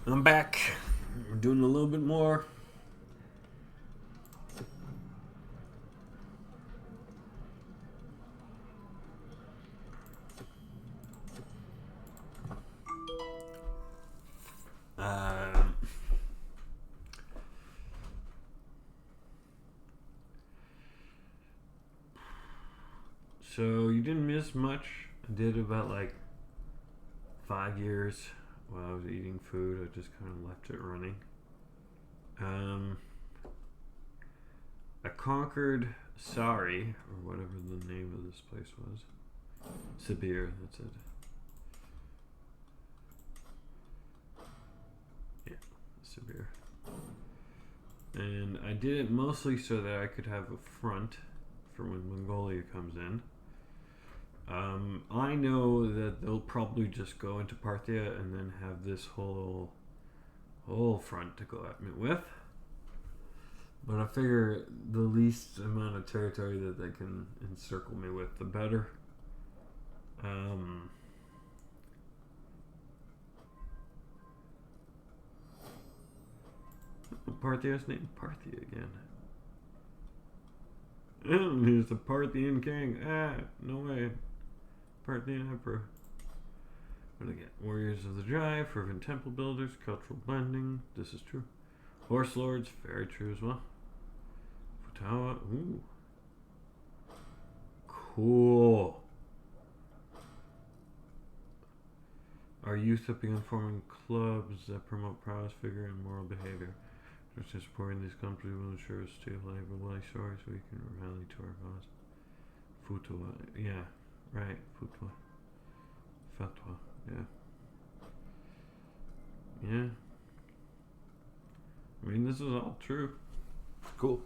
I'm back. We're doing a little bit more. So you didn't miss much. I did about like 5 years while I was eating food. I just kind of left it running. I conquered Sari, or whatever the name of this place was. Sibir, that's it. Yeah, Sibir. And I did it mostly so that I could have a front for when Mongolia comes in. I know that they'll probably just go into Parthia and then have this whole front to go at me with. But I figure the least amount of territory that they can encircle me with, the better. Parthia's named Parthia again. And he's the Parthian king. No way. Parthian emperor. What do I get? Warriors of the Drive, fervent temple builders, cultural blending. This is true. Horse lords, very true as well. Futawa, ooh. Cool. Our youth have begun forming clubs that promote prowess, vigor, and moral behavior. Just supporting these companies will ensure a stable lively shore so we can rally to our cause. Futawa, yeah, right. Futawa. Fatwa, yeah. Yeah. I mean, this is all true. Cool.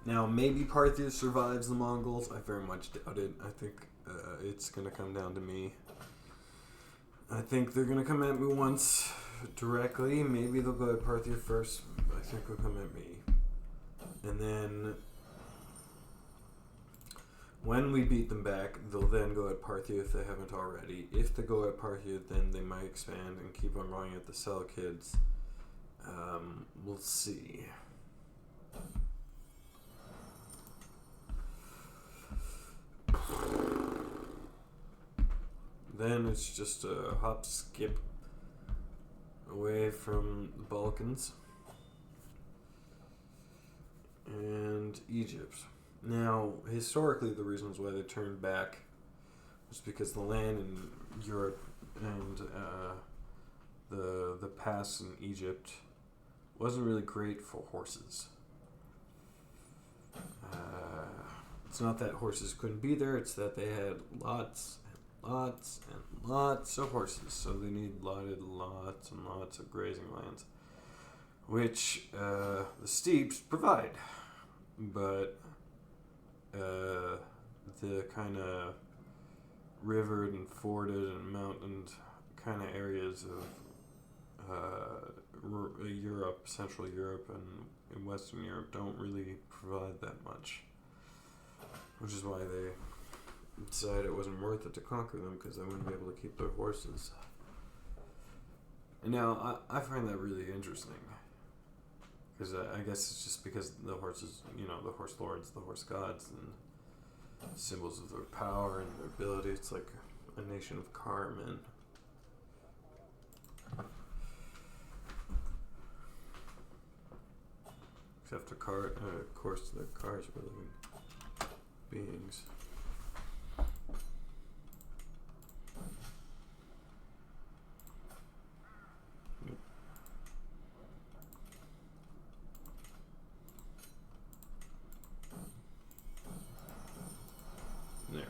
Now, maybe Parthia survives the Mongols. I very much doubt it. I think it's going to come down to me. I think they're going to come at me once directly. Maybe they'll go at Parthia first. I think they'll come at me. And then, when we beat them back, they'll then go at Parthia if they haven't already. If they go at Parthia, then they might expand and keep on going at the Selekids. We'll see. Then it's just a hop skip away from the Balkans and Egypt. Now, historically, the reasons why they turned back was because the land in Europe and the pass in Egypt wasn't really great for horses. It's not that horses couldn't be there, it's that they had lots and lots of horses, so they need lots and lots of grazing lands, which the steppes provide, but the kind of rivered and forded and mountained kind of areas of Europe, Central Europe, and Western Europe don't really provide that much, which is why they decided it wasn't worth it to conquer them, because they wouldn't be able to keep their horses. And now, I find that really interesting, because I guess it's just because the horses, the horse lords, the horse gods, and symbols of their power and their ability. It's like a nation of carmen. Except for of course, the cars were living beings. There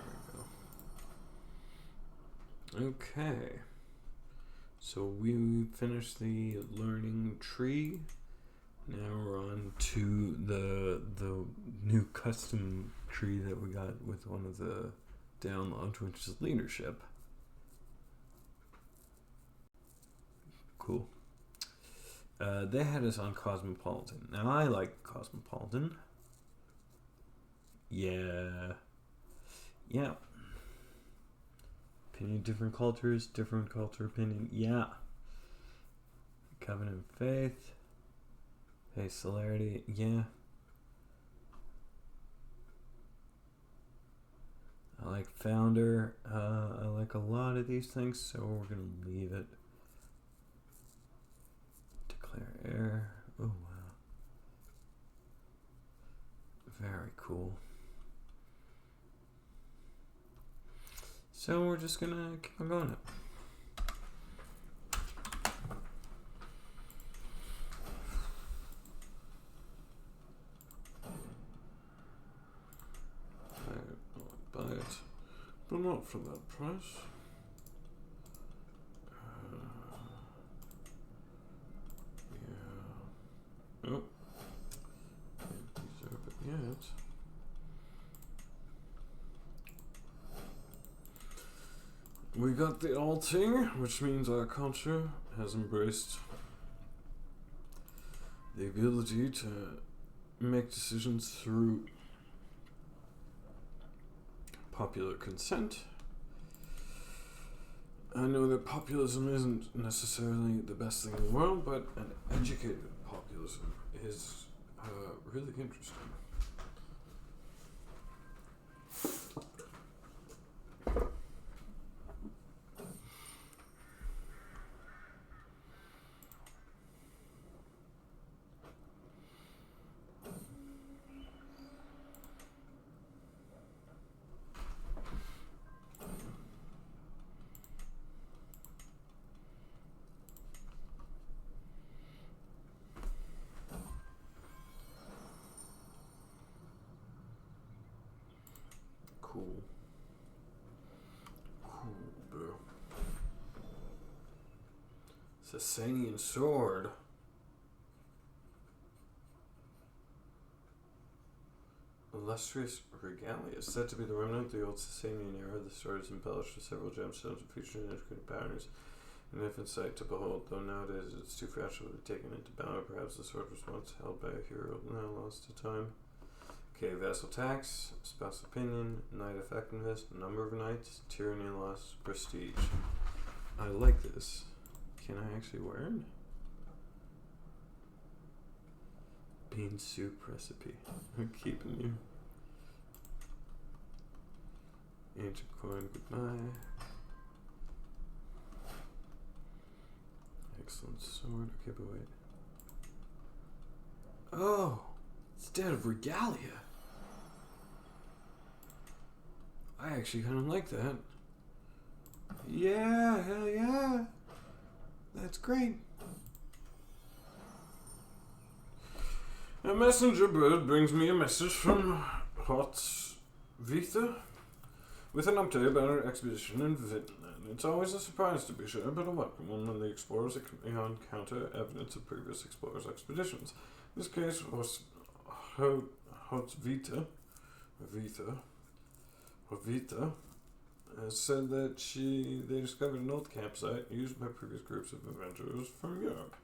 we go. Okay. So we finished the learning tree. Now we're on to the new custom tree that we got with one of the downloads, which is leadership. Cool. They had us on Cosmopolitan. Now I like Cosmopolitan. Yeah. Opinion, different cultures, different culture opinion. Yeah. Covenant faith. Hey, celerity. Yeah. I like founder. I like a lot of these things, so we're going to leave it. Declare heir. Oh, wow. Very cool. So we're just going to keep on going. Buy it, but not for that price. Yeah. Oh. Can't deserve it yet. We got the alting, which means our culture has embraced the ability to make decisions through popular consent. I know that populism isn't necessarily the best thing in the world, but an educated populism is really interesting. Cool, bro. Sasanian sword. Illustrious regalia is said to be the remnant of the old Sasanian era. The sword is embellished with several gemstones and featuring intricate patterns. An infant sight to behold, though nowadays it's too fragile to be taken into battle. Perhaps the sword was once held by a hero, now lost to time. Okay, vassal tax, spouse opinion, knight effectiveness, number of knights, tyranny and loss, prestige. I like this. Can I actually wear it? Bean soup recipe. I'm keeping you. Ancient coin, goodbye. Excellent sword. Okay, but wait. Oh! Instead of regalia. I actually kind of like that. Yeah, hell yeah. That's great. A messenger bird brings me a message from Horner-chbib with an update about our expedition in Vinland. It's always a surprise, to be sure, but a welcome one when the explorers encounter evidence of previous explorers' expeditions. In this case was Horner-chbib said that they discovered an old campsite used by previous groups of adventurers from Europe.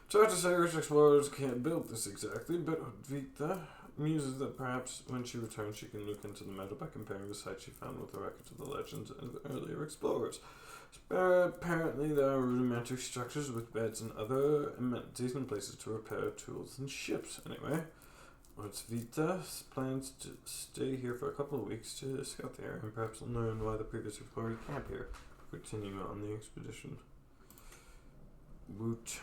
It's hard to say which explorers can't build this exactly, but Horner-chbib muses that perhaps when she returns she can look into the metal by comparing the site she found with the records of the legends of earlier explorers. Apparently there are rudimentary structures with beds and other amenities and places to repair tools and ships. Anyway, Horner-chbib plans to stay here for a couple of weeks to scout the area and perhaps learn why the previous explorers camp here. Continue on the expedition. Woot.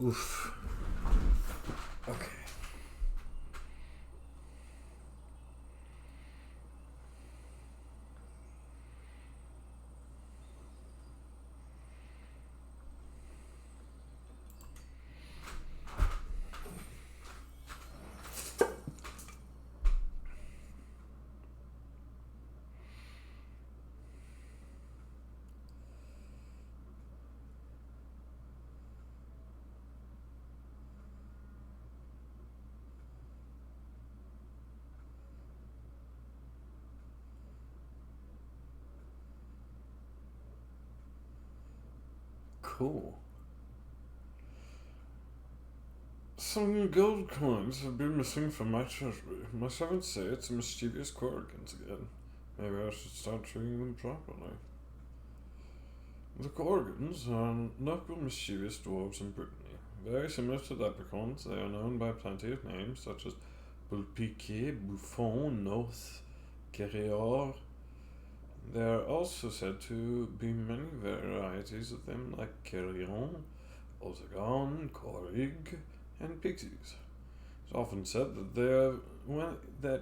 Oof. Okay. Cool. Some gold coins have been missing from my treasury. My servants say it's a mischievous Corrigans again. Maybe I should start treating them properly. The Corrigans are local mischievous dwarves in Brittany. Very similar to leprechauns, they are known by plenty of names such as Bulpique, Buffon, Noth, Guerrior. There are also said to be many varieties of them like Carillon, Ozagon, Corrig, and pixies. It's often said that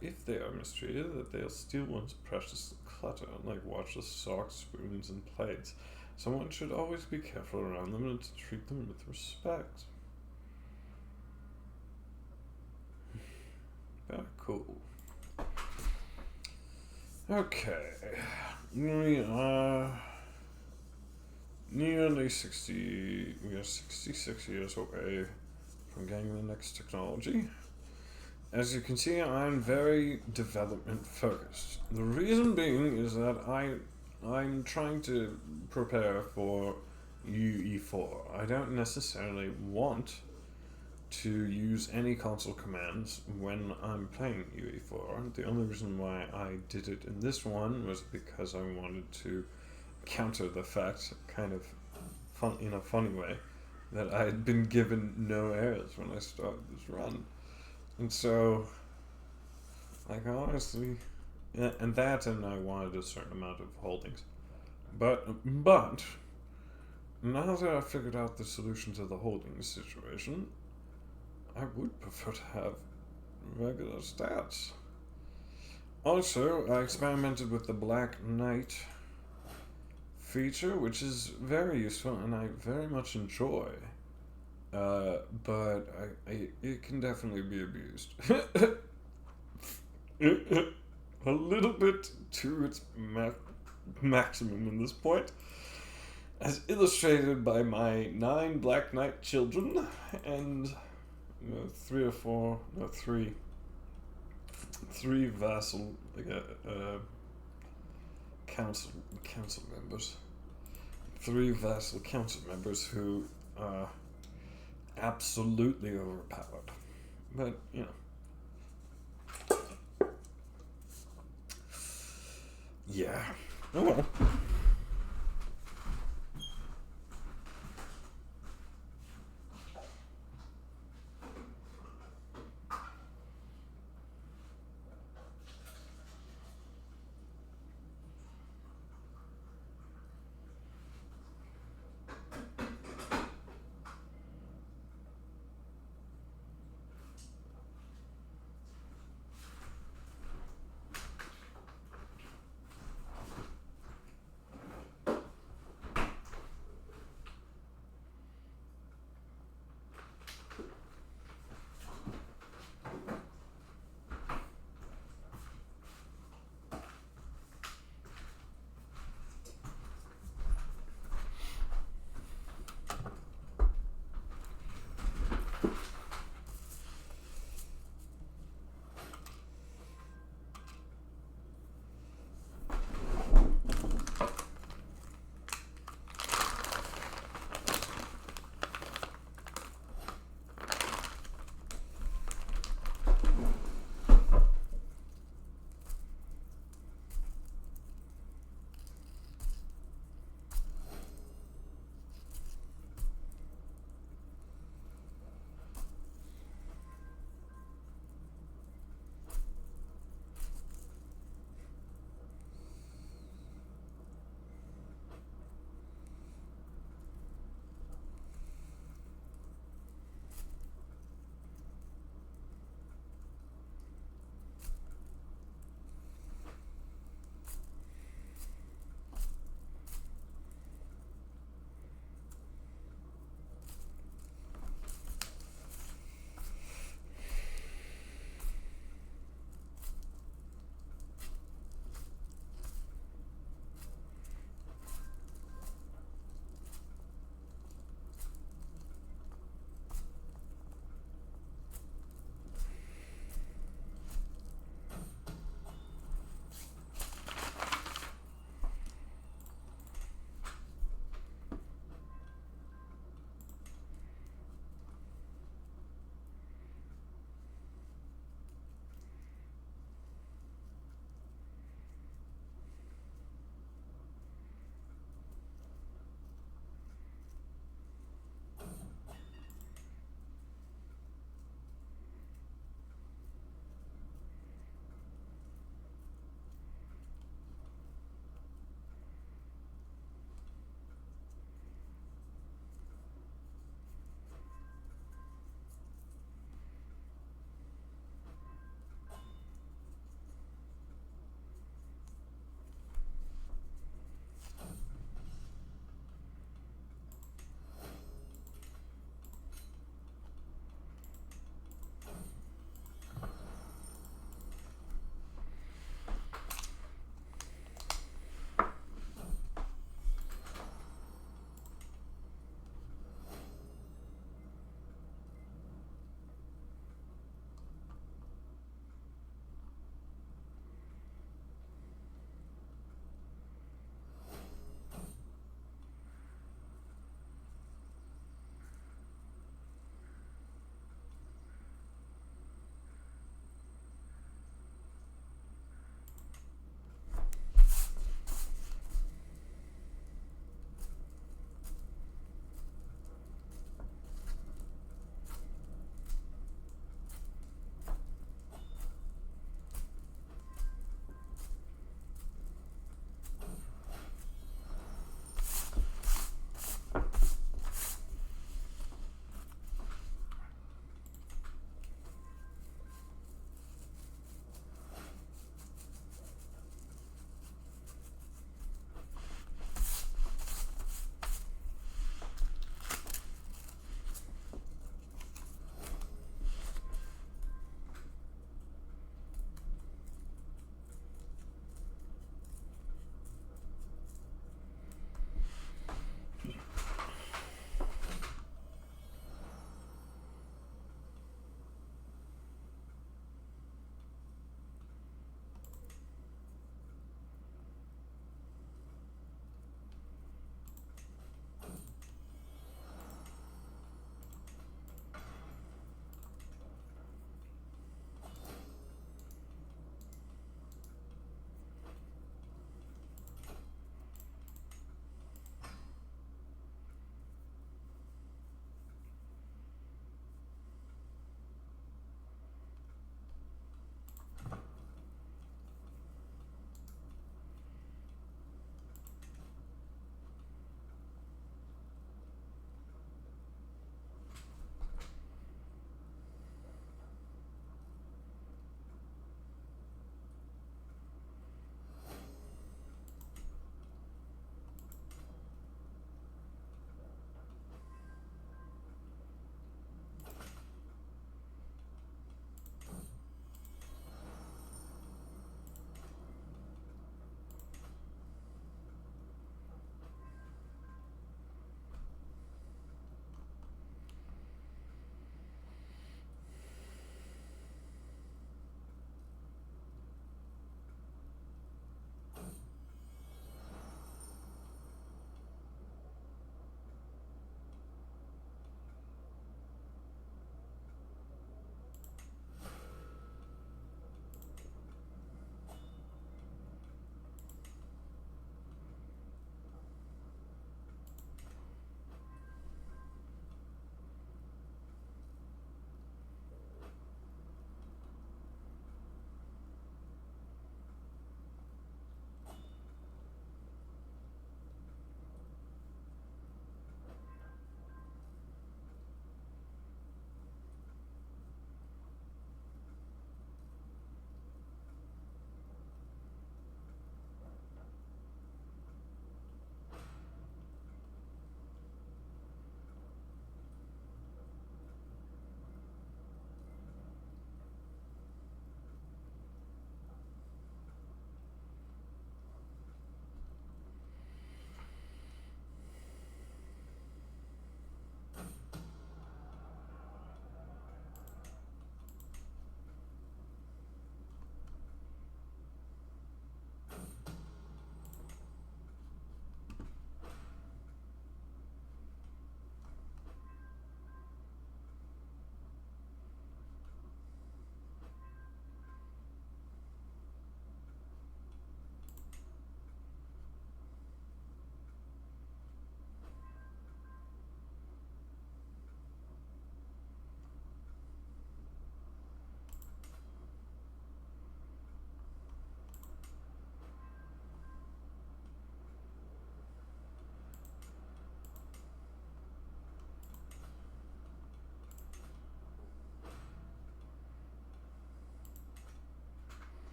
if they are mistreated, that they'll steal one's precious clutter, like watches, socks, spoons, and plates. Someone should always be careful around them and to treat them with respect. Very cool. Okay. We are nearly 66 years away from getting the next technology. As you can see, I'm very development focused. The reason being is that I'm trying to prepare for UE4. I don't necessarily want to use any console commands when I'm playing UE4. The only reason why I did it in this one was because I wanted to counter the fact, kind of in a funny way, that I had been given no errors when I started this run. And so, like, honestly, yeah, and I wanted a certain amount of holdings. But now that I've figured out the solution to the holdings situation, I would prefer to have regular stats. Also, I experimented with the Black Knight feature, which is very useful and I very much enjoy. But it can definitely be abused. A little bit to its maximum in this point. As illustrated by my 9 Black Knight children and three vassal council members. 3 vassal council members who are absolutely overpowered. But, you know. Yeah. Oh well.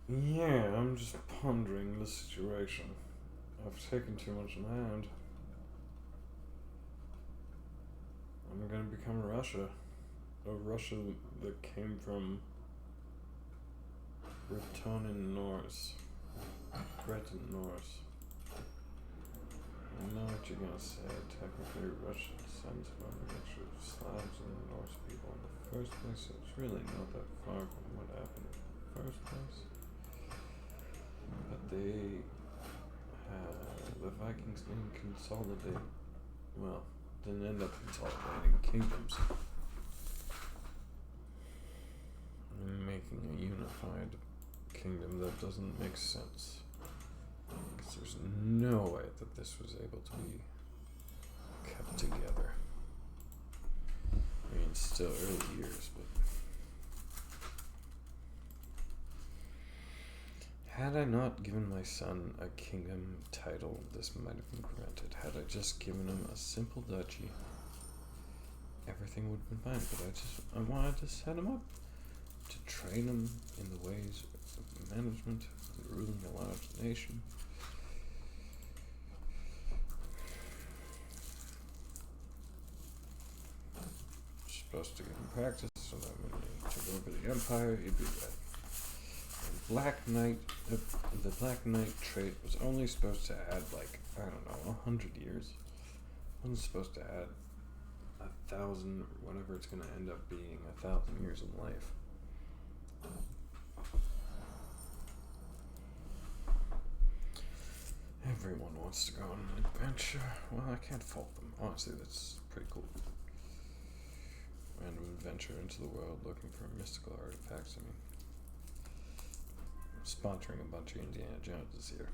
Yeah, I'm just pondering the situation. I've taken too much land. I'm gonna become Russia. A Russia that came from Breton Norse. Breton Norse. I know what you're gonna say. Technically, Russian descends from a mixture of Slavs and Norse people in the first place, so it's really not that far from what happened in the first place. But the Vikings didn't consolidate. Well, didn't end up consolidating kingdoms and making a unified kingdom that doesn't make sense. Because there's no way that this was able to be kept together. I mean, still early years, but had I not given my son a kingdom title, this might have been prevented. Had I just given him a simple duchy, everything would have been fine. But I wanted to set him up, to train him in the ways of management and ruling a large nation. Supposed to give him practice so that when he took over the empire, he'd be ready. The Black Knight trait was only supposed to add, 100 years. It wasn't supposed to add 1,000, whatever it's going to end up being, 1,000 years of life. Everyone wants to go on an adventure. Well, I can't fault them. Honestly, that's pretty cool. Random adventure into the world looking for mystical artifacts. I mean, sponsoring a bunch of Indiana Jones this year.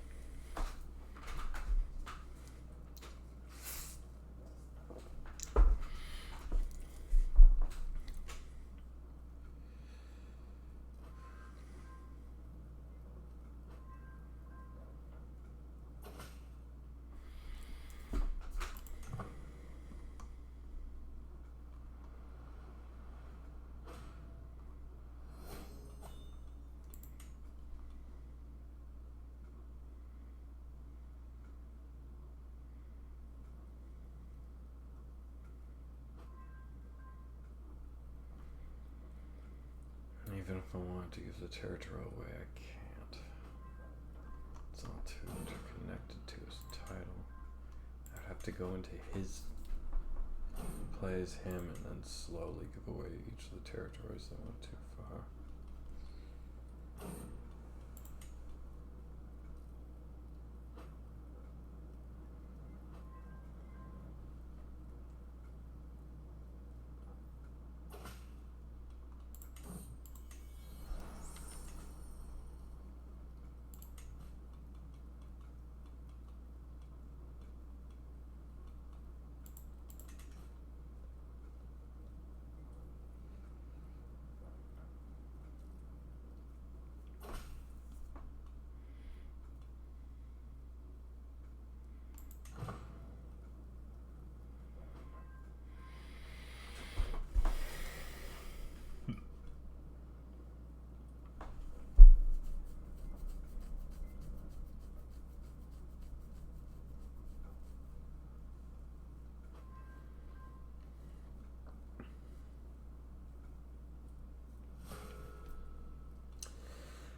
Even if I wanted to give the territory away, I can't. It's all too interconnected to his title. I'd have to go into his, play as him, and then slowly give away each of the territories that went too far.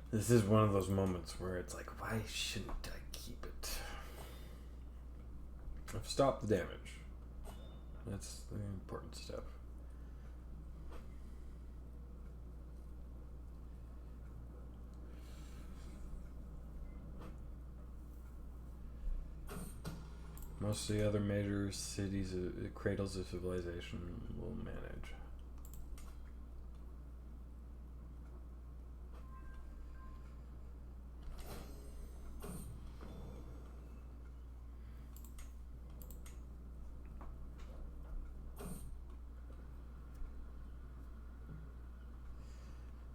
This is one of those moments where it's like, why shouldn't I keep it? I've stopped the damage. That's the important step. Most of the other major cities, cradles of civilization, will manage.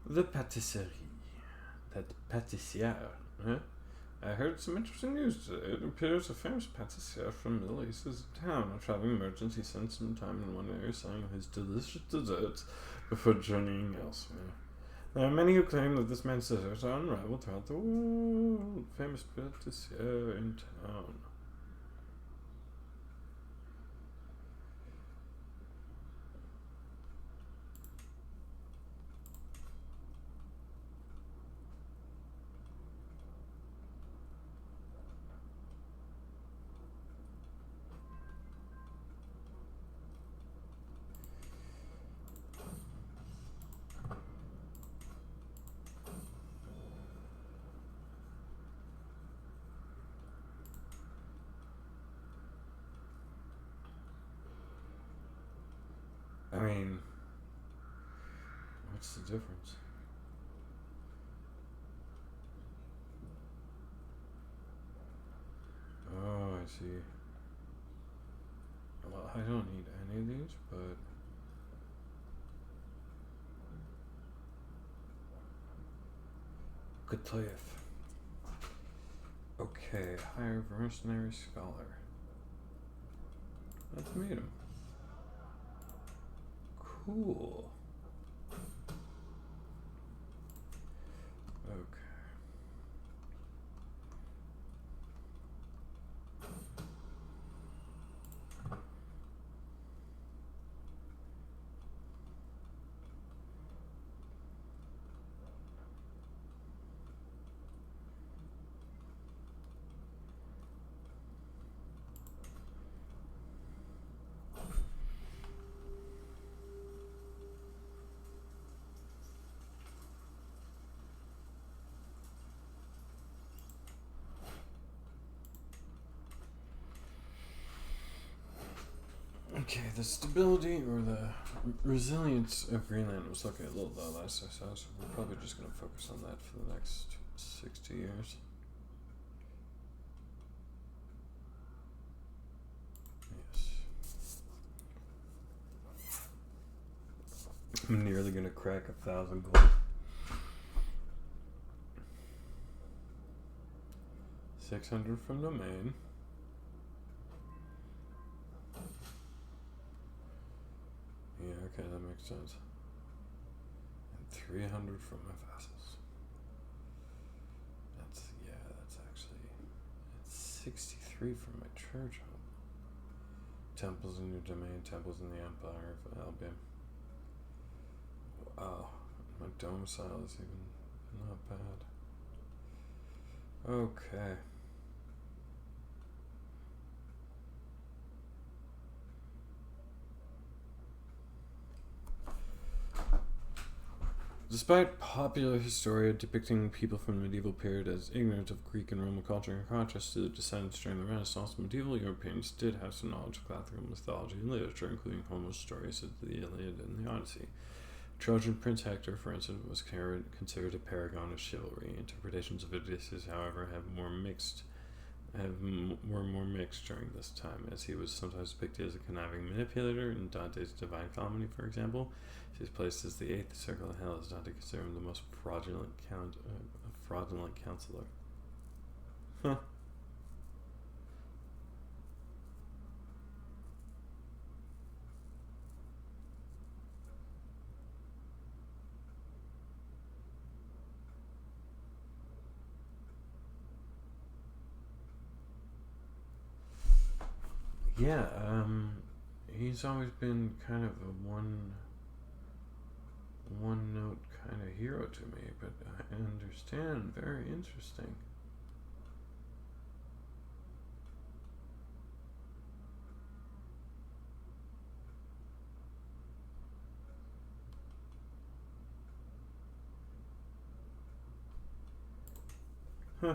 The patisserie. That pâtissière, huh? I heard some interesting news today. It appears a famous pâtissier from the Middle East is in town. A traveling merchant, he spent some time in one area selling his delicious desserts before journeying elsewhere. There are many who claim that this man's scissors are unrivaled throughout the world. Famous patissier in town. I mean, what's the difference? Oh, I see. Well, I don't need any of these, but... Goliath. Okay, hire mercenary scholar. Let's meet him. Cool. Okay. Okay, the stability or the resilience of Greenland was looking a little low last I saw, so we're probably just going to focus on that for the next 60 years. Yes. I'm nearly going to crack 1,000 gold. 600 from domain. Yeah, okay, that makes sense. And 300 from my vassals. That's actually... It's 63 from my church home. Temples in your domain, temples in the Empire of Albion. Wow, my domicile is even not bad. Okay. Despite popular historia depicting people from the medieval period as ignorant of Greek and Roman culture in contrast to the descendants during the Renaissance, medieval Europeans did have some knowledge of classical mythology and literature, including Homer's stories of the Iliad and the Odyssey. Trojan Prince Hector, for instance, was considered a paragon of chivalry. Interpretations of Odysseus, however, were more mixed during this time, as he was sometimes depicted as a conniving manipulator. In Dante's Divine Comedy, for example, he is placed as the eighth circle of hell, as Dante considered him the most fraudulent counselor. Huh. Yeah, he's always been kind of a one note kind of hero to me, but I understand. Very interesting. Huh.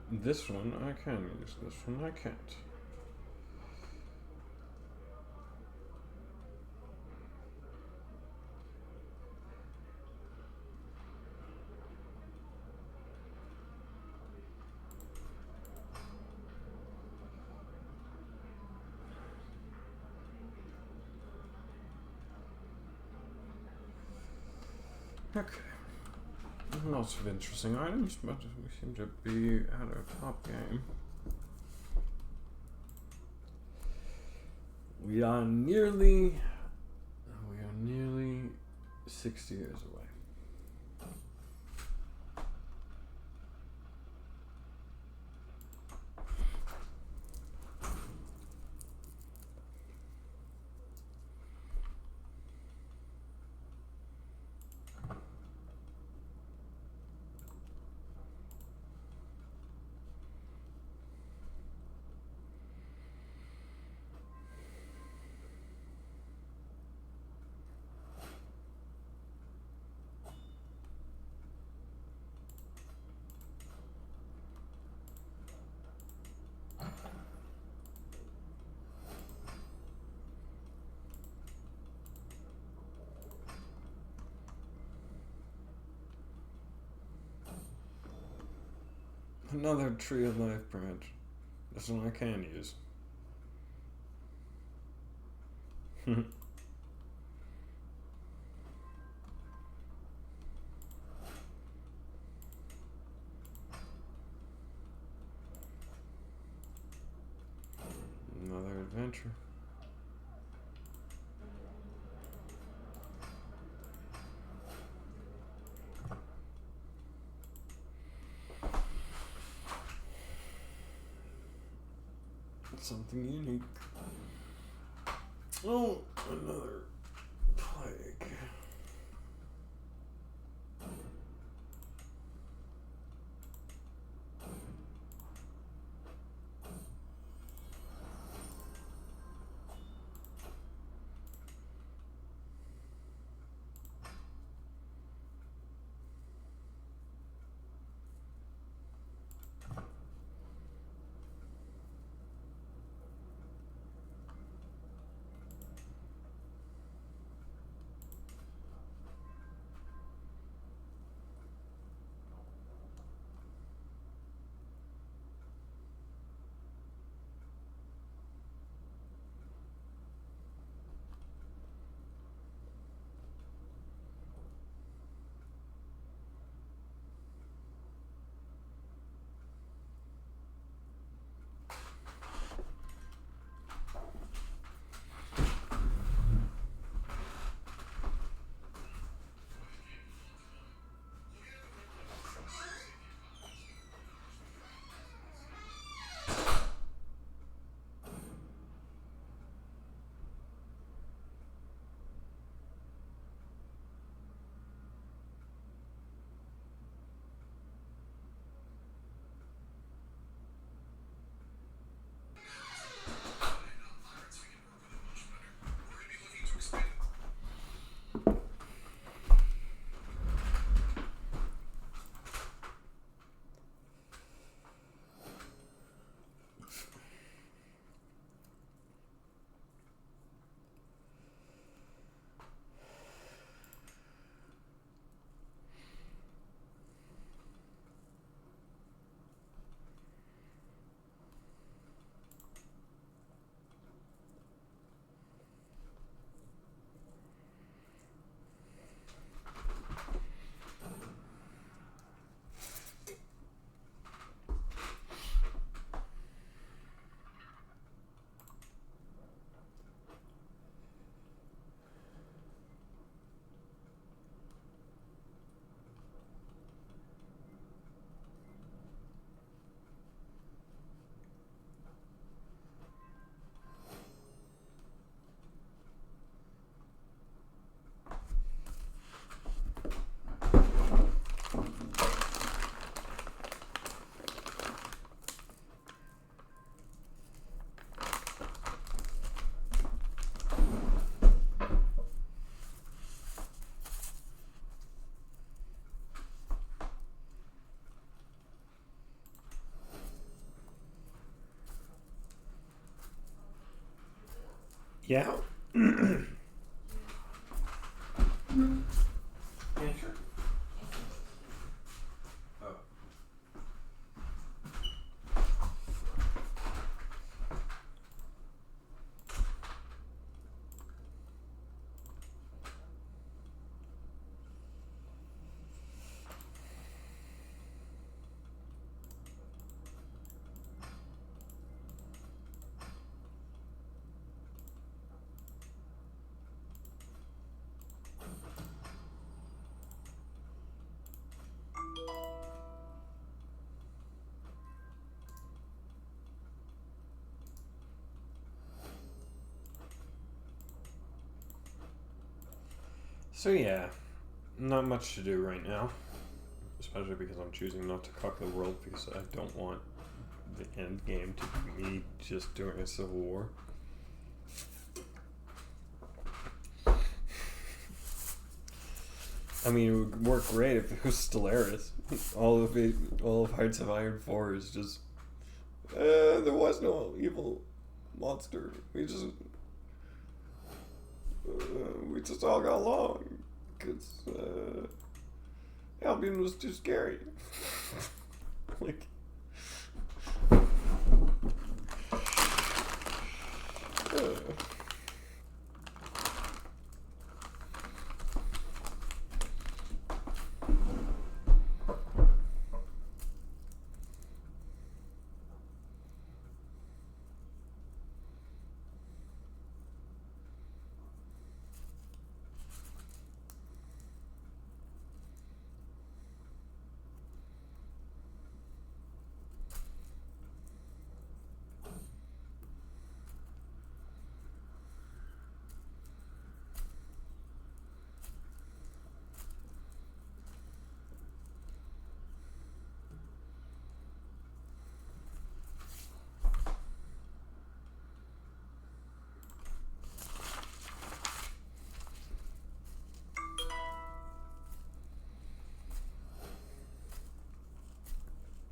This one I can use, this one I can't. Okay. Lots of interesting items, but we seem to be at our top game. We are nearly 60 years away. Another tree of life branch. This one I can use. Another adventure. Something unique. Oh, another plague. Yeah. Yeah, sure. Oh. So yeah, not much to do right now. Especially because I'm choosing not to conquer the world because I don't want the end game to be me just doing a civil war. I mean, it would work great if it was Stellaris. All of Hearts of Iron 4 is just there was no evil monster. We just all got along because Albion was too scary. Like,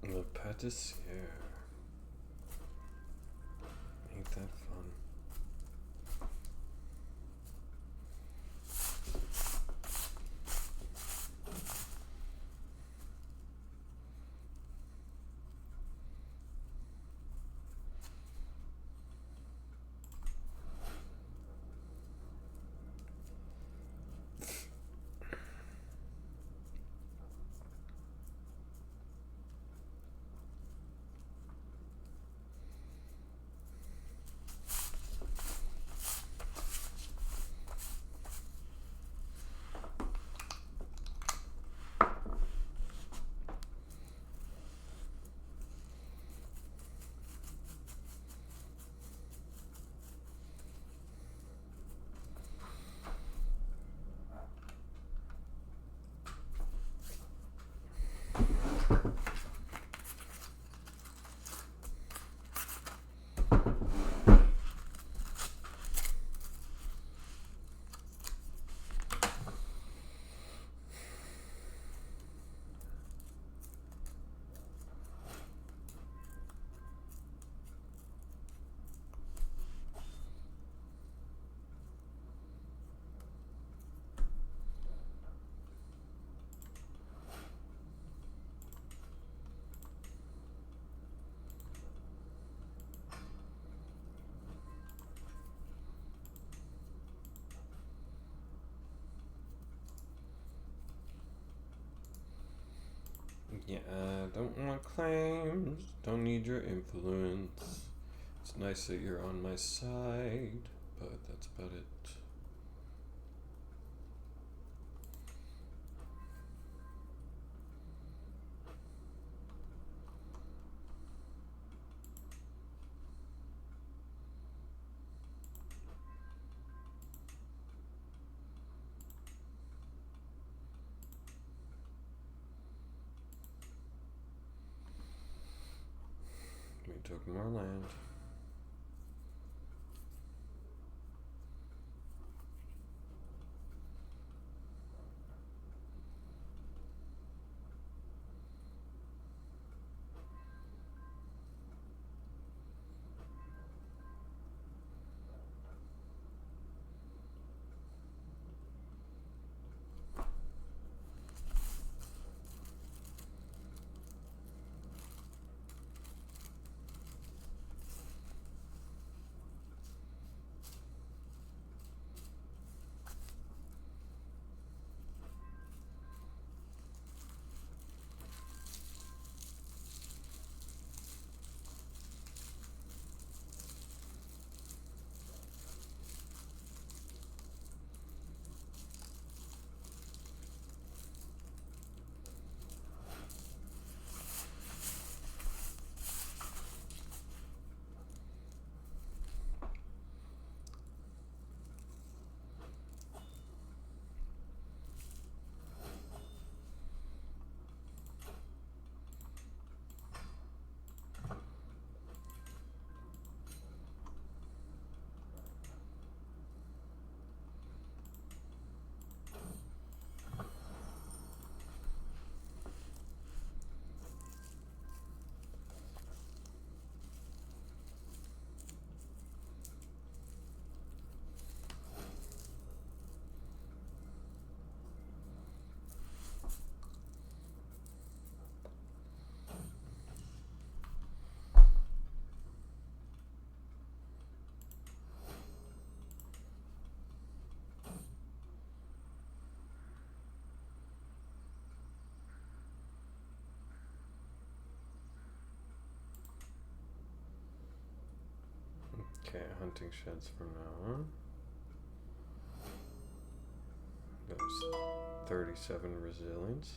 Le Pâtissier. Ain't that fun? Yeah, don't want claims, don't need your influence. It's nice that you're on my side, but that's about it. We took more land. Okay, hunting sheds from now on. That was 37 resilience.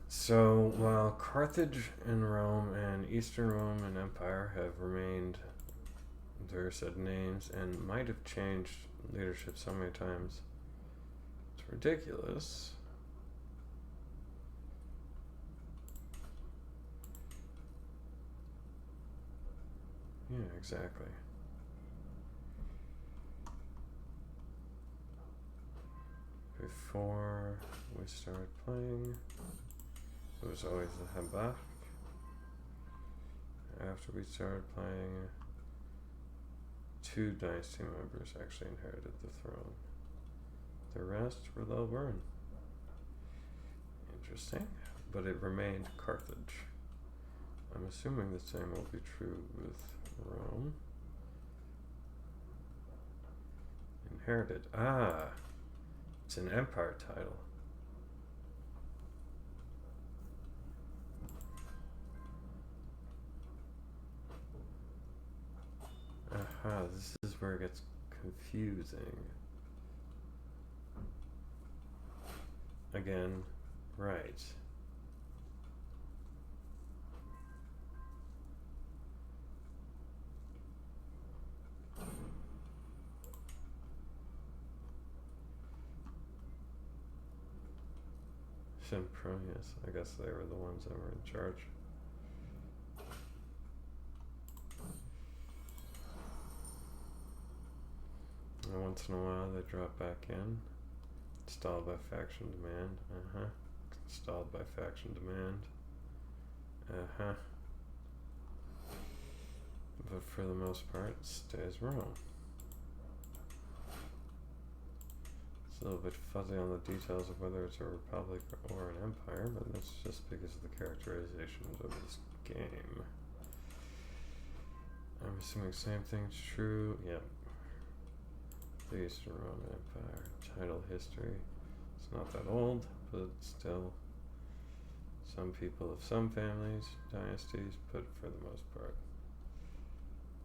So while Carthage and Rome and Eastern Roman Empire have remained their said names and might have changed leadership so many times, it's ridiculous. Yeah, exactly. Before we started playing, it was always the Habak. After we started playing, 2 dynasty members actually inherited the throne. The rest were low burn. Interesting. But it remained Carthage. I'm assuming the same will be true with Rome. Inherited. Ah! It's an empire title. Aha, this is where it gets confusing. Again, right. Sempronius, I guess they were the ones that were in charge. And once in a while they drop back in. Installed by faction demand. Installed by faction demand. But for the most part, it stays Rome. It's a little bit fuzzy on the details of whether it's a republic or an empire, but that's just because of the characterizations of this game. I'm assuming same thing's true. Yep. The Eastern Roman Empire. Title history. It's not that old, but still some people of some families, dynasties, but for the most part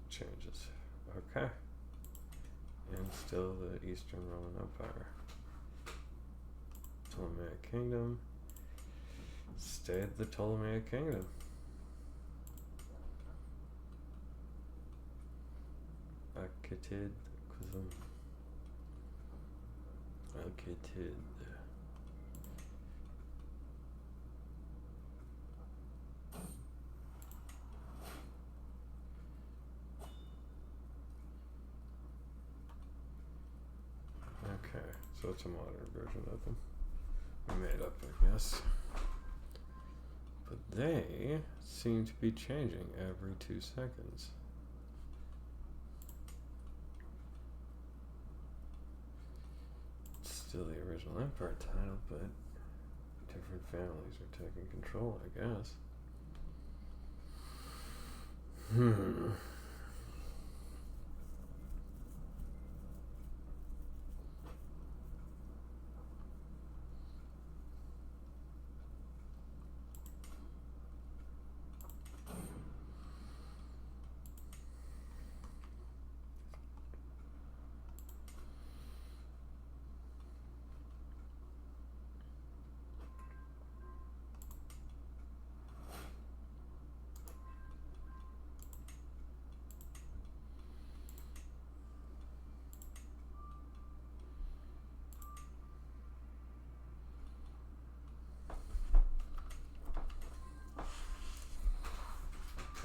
changes. Okay. And still the Eastern Roman Empire. Ptolemaic Kingdom. Stayed the Ptolemaic Kingdom. Akitid Kuzum. Akitid. Okay. So it's a modern version of them. We made up, I guess. But they seem to be changing every 2 seconds. It's still the original Empire title, but different families are taking control, I guess.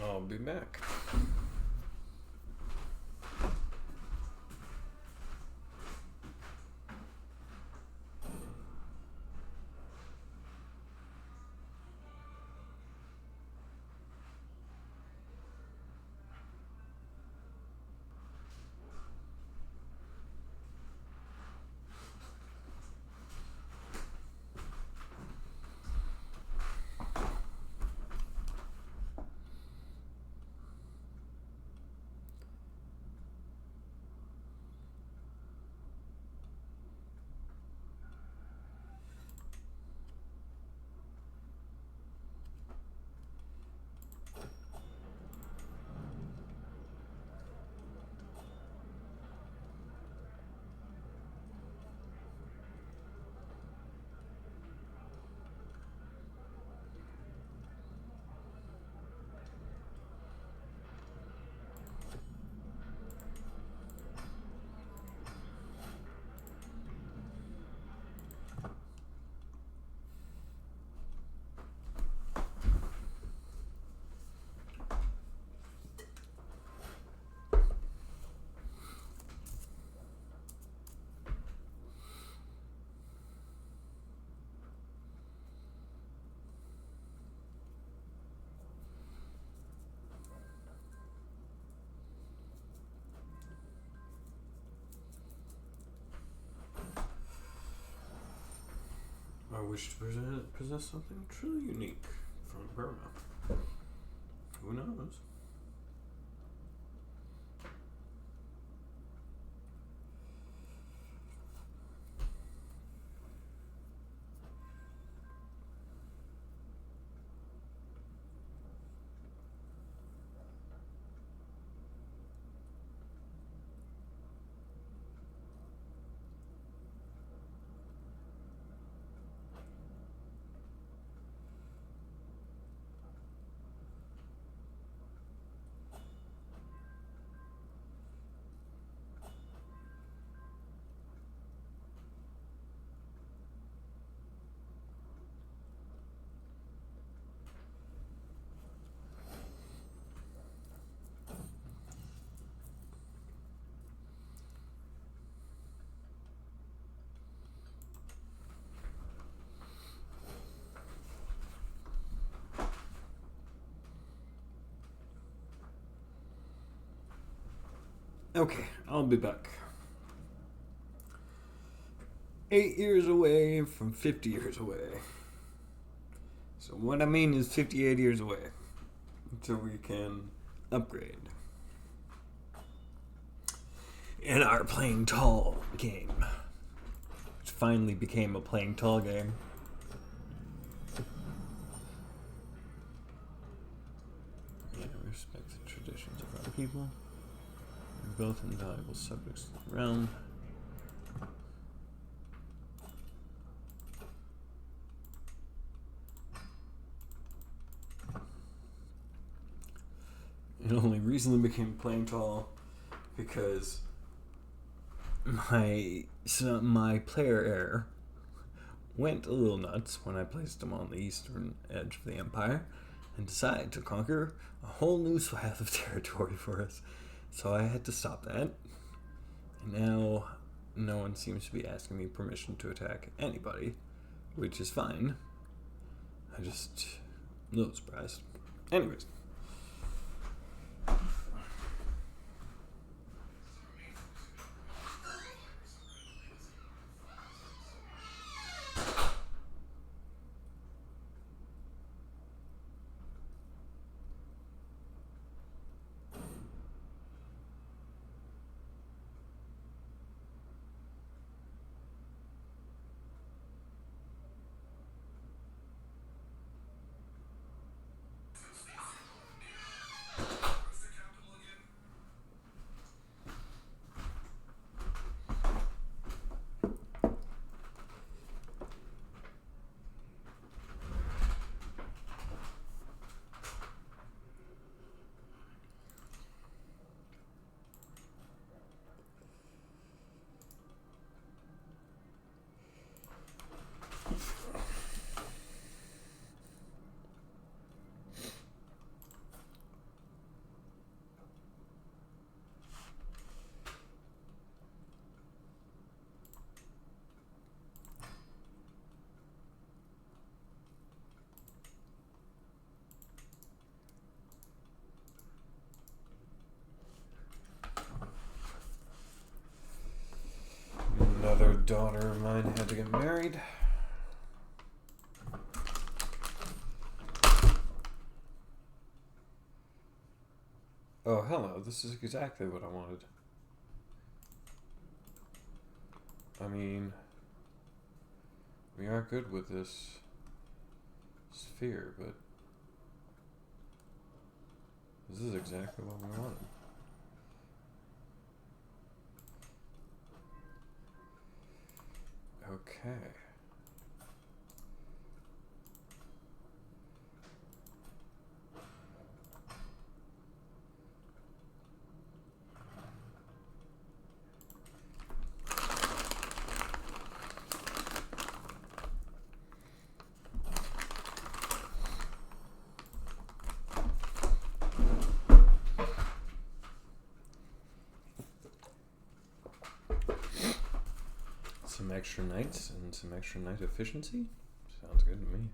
I'll be back. I wish to possess something truly unique from Burma. Who knows? Okay, I'll be back. 8 years away from 50 years away. So what I mean is 58 years away until we can upgrade. In our playing tall game, which finally became a playing tall game. Yeah, respect the traditions of our people. We're both invaluable subjects of the realm. It only recently became playing tall because my player heir went a little nuts when I placed him on the eastern edge of the empire and decided to conquer a whole new swath of territory for us. So I had to stop that. And now no one seems to be asking me permission to attack anybody, which is fine. I just... a little surprised. Anyways. Another daughter of mine had to get married. Oh, hello. This is exactly what I wanted. I mean, we are good with this sphere, but this is exactly what we wanted. Okay. Some extra knights and some extra knight efficiency? Sounds good to me.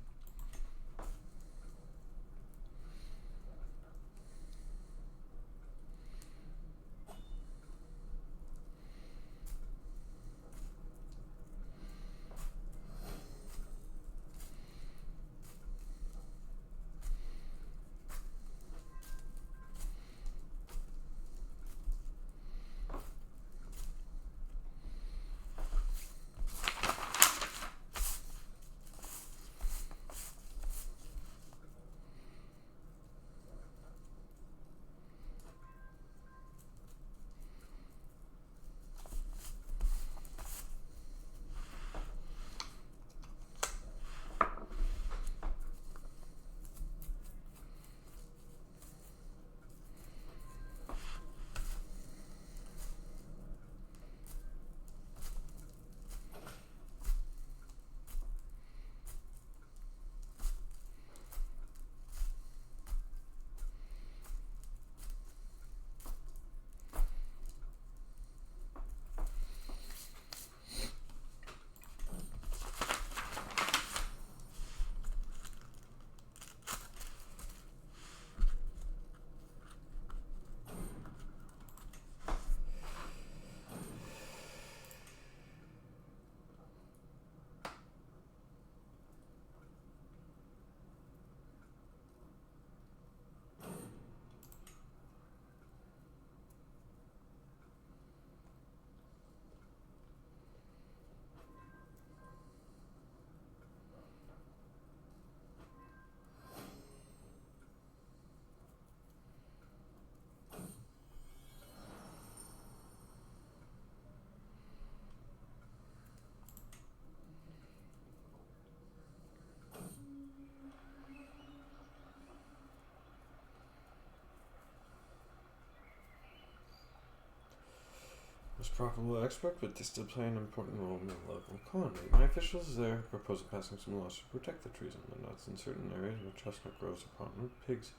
Was probably expect, but they still play an important role in the local economy. My officials there propose passing some laws to protect the trees and the nuts in certain areas where chestnut grows upon them. Pigs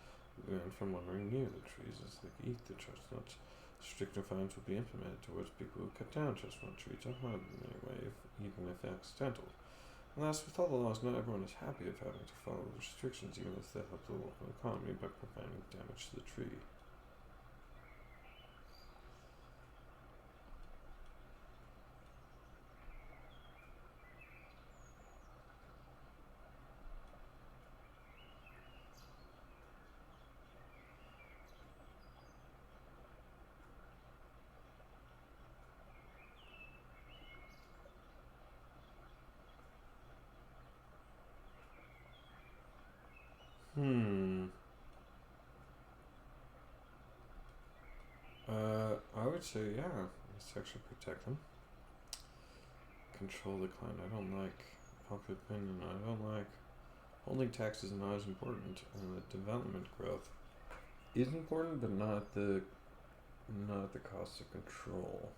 learn from wandering near the trees as they eat the chestnuts. Stricter fines will be implemented towards people who cut down chestnut trees or harm them in any way, even if accidental. Alas, with all the laws, not everyone is happy of having to follow the restrictions, even if they help the local economy by preventing damage to the tree. I would say, yeah, let's actually protect them. Control decline. I don't like popular opinion. I don't like holding taxes not as important, and the development growth is important, but not at the cost of control.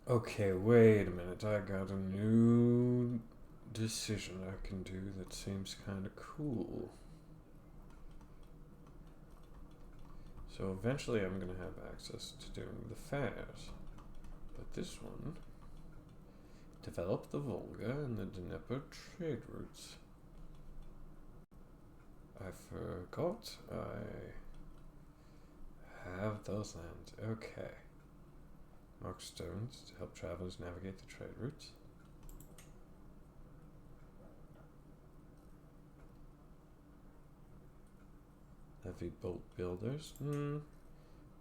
Okay, wait a minute. I got a new decision I can do that seems kind of cool. So eventually I'm going to have access to doing the fairs. But this one, develop the Volga and the Dnieper trade routes. I forgot I have those lands. Okay. Mark stones to help travelers navigate the trade routes. Heavy boat builders.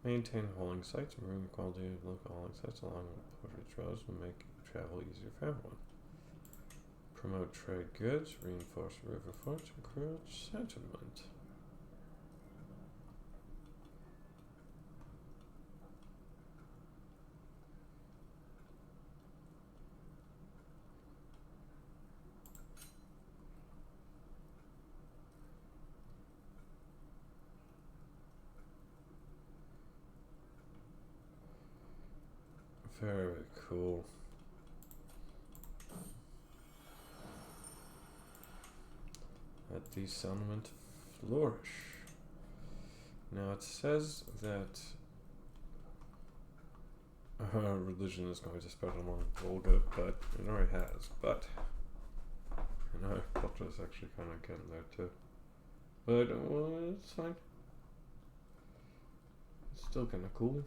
Maintain hauling sites, improving the quality of local hauling sites along with portage roads will make travel easier for everyone. Promote trade goods, reinforce river forts, encourage settlement. Very cool. Let the settlement flourish. Now it says that religion is going to spread along the Volga, but it already has. But culture is actually kind of getting there too. But it's fine. It's still kind of cool.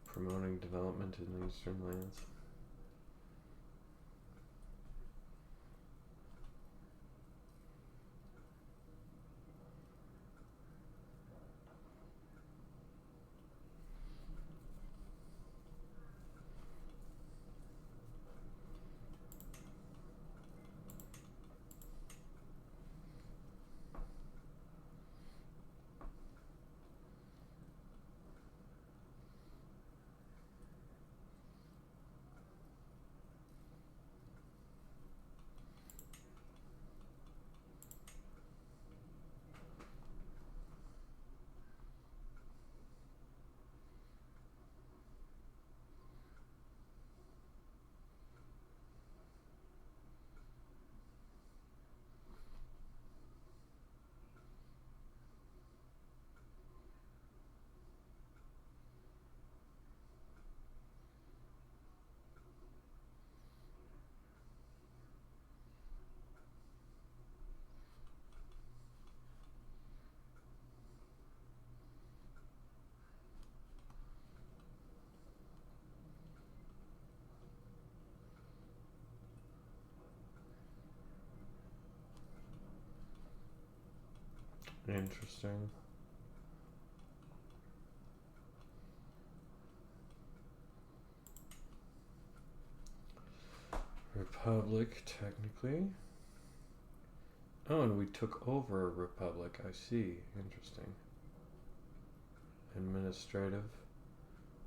Promoting development in the eastern lands. Interesting. Republic, technically. Oh, and we took over a republic. I see. Interesting. Administrative.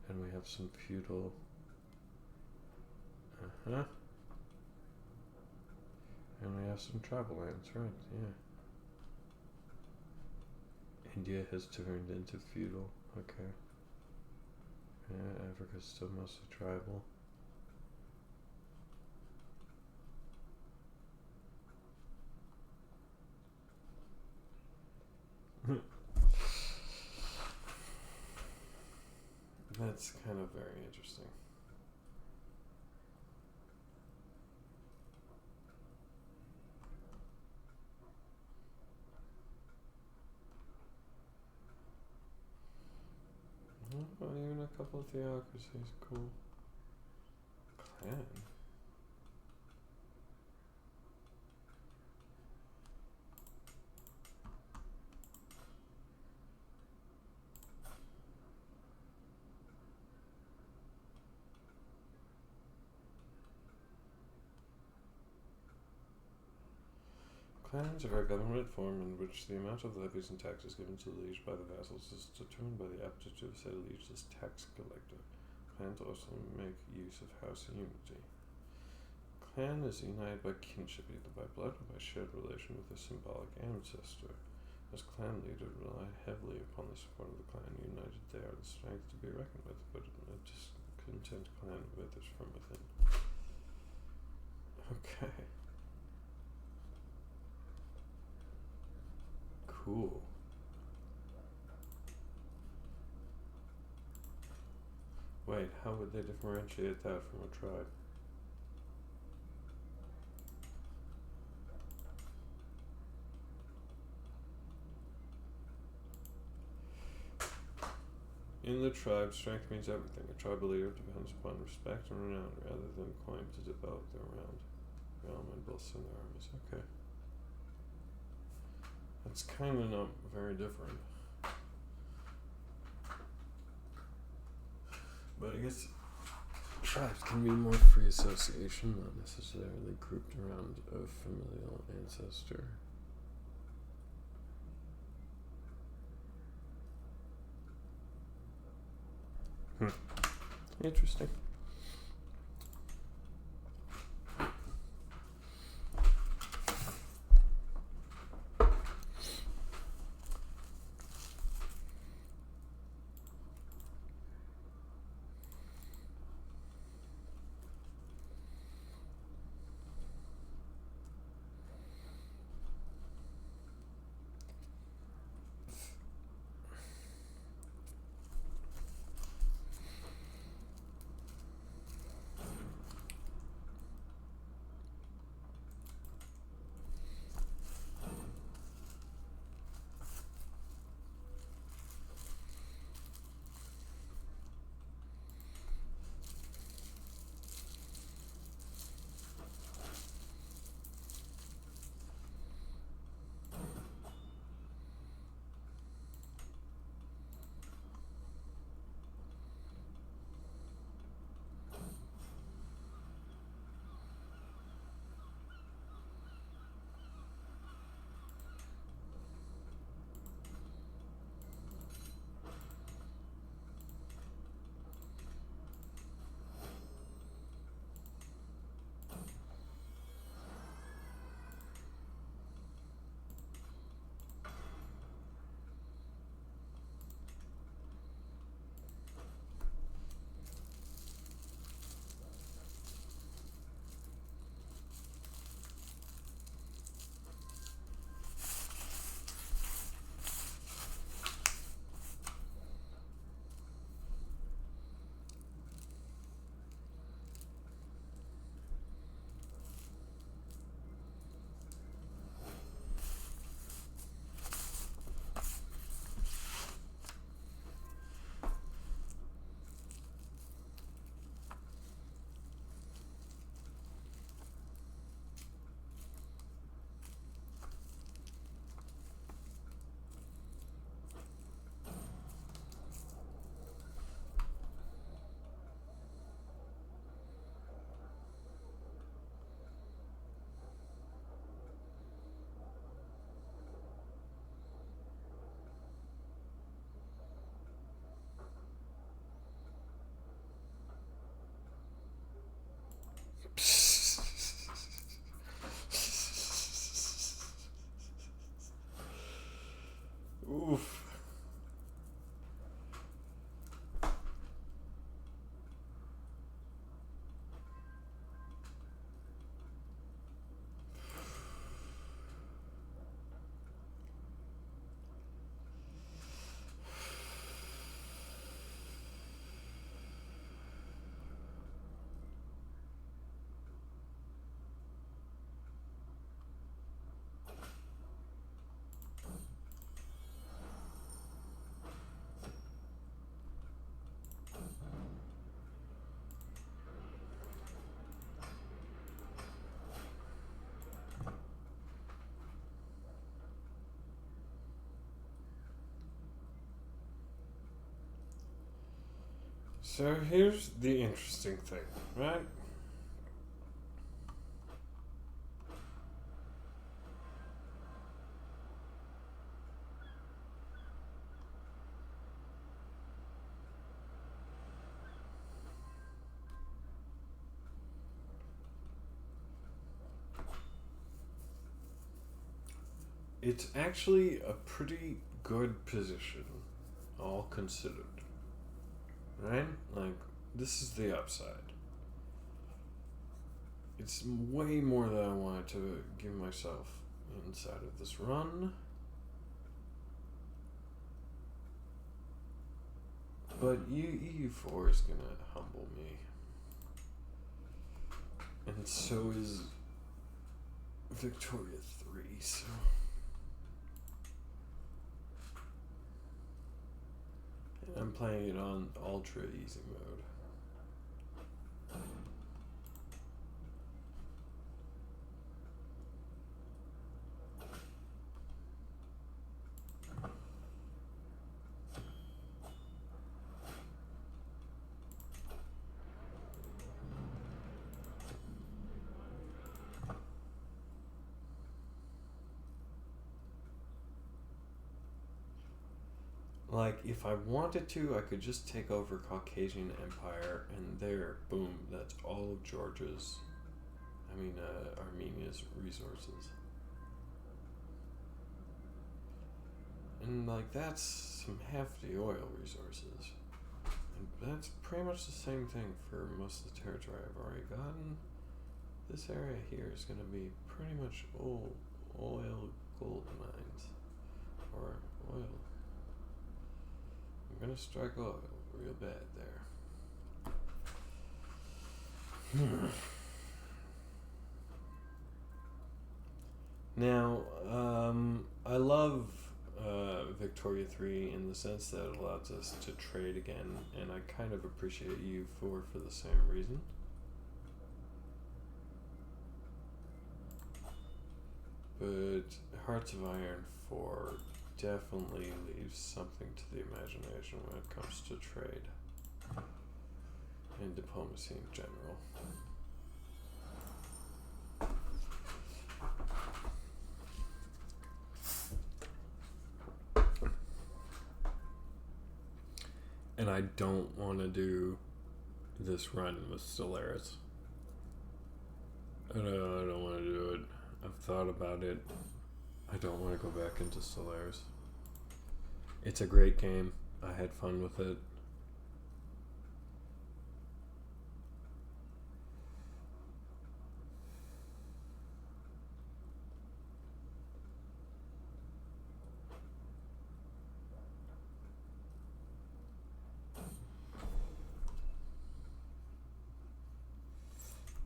And we have some feudal. And we have some tribal lands, right? Yeah. India has turned into feudal. Okay. Yeah, Africa's still mostly tribal. That's kind of very interesting. Oh, even a couple of theocracies, cool. Clan. Clans are a government form in which the amount of levies and taxes given to the liege by the vassals is determined by the aptitude of said liege as tax collector. Clans also make use of house unity. Clan is united by kinship, either by blood or by shared relation with a symbolic ancestor. As clan leaders rely heavily upon the support of the clan. United, they are the strength to be reckoned with, but a discontent clan withers from within. Okay. Cool. Wait, how would they differentiate that from a tribe? In the tribe, strength means everything. A tribal leader depends upon respect and renown rather than claim to develop their realm and bolster their armies. Okay. That's kind of not very different. But I guess tribes can be more free association, not necessarily grouped around a familial ancestor. Interesting. Oof. So here's the interesting thing, right? It's actually a pretty good position, all considered. Right? Like, this is the upside. It's way more than I wanted to give myself inside of this run. But EU4 is gonna humble me. And so is Victoria 3, so... I'm playing it on ultra easy mode. Like, if I wanted to, I could just take over Caucasian Empire, and there, boom, that's all of Georgia's, Armenia's resources. And, like, that's some hefty oil resources. And that's pretty much the same thing for most of the territory I've already gotten. This area here is going to be pretty much oil gold mines. Or oil. I'm gonna strike oil real bad there. Now, I love Victoria 3 in the sense that it allows us to trade again, and I kind of appreciate EU4 for the same reason. But Hearts of Iron 4 definitely leaves something to the imagination when it comes to trade and diplomacy in general. And I don't want to do this run with Stellaris. I don't want to do it. I've thought about it. I don't want to go back into Stellaris. It's a great game. I had fun with it.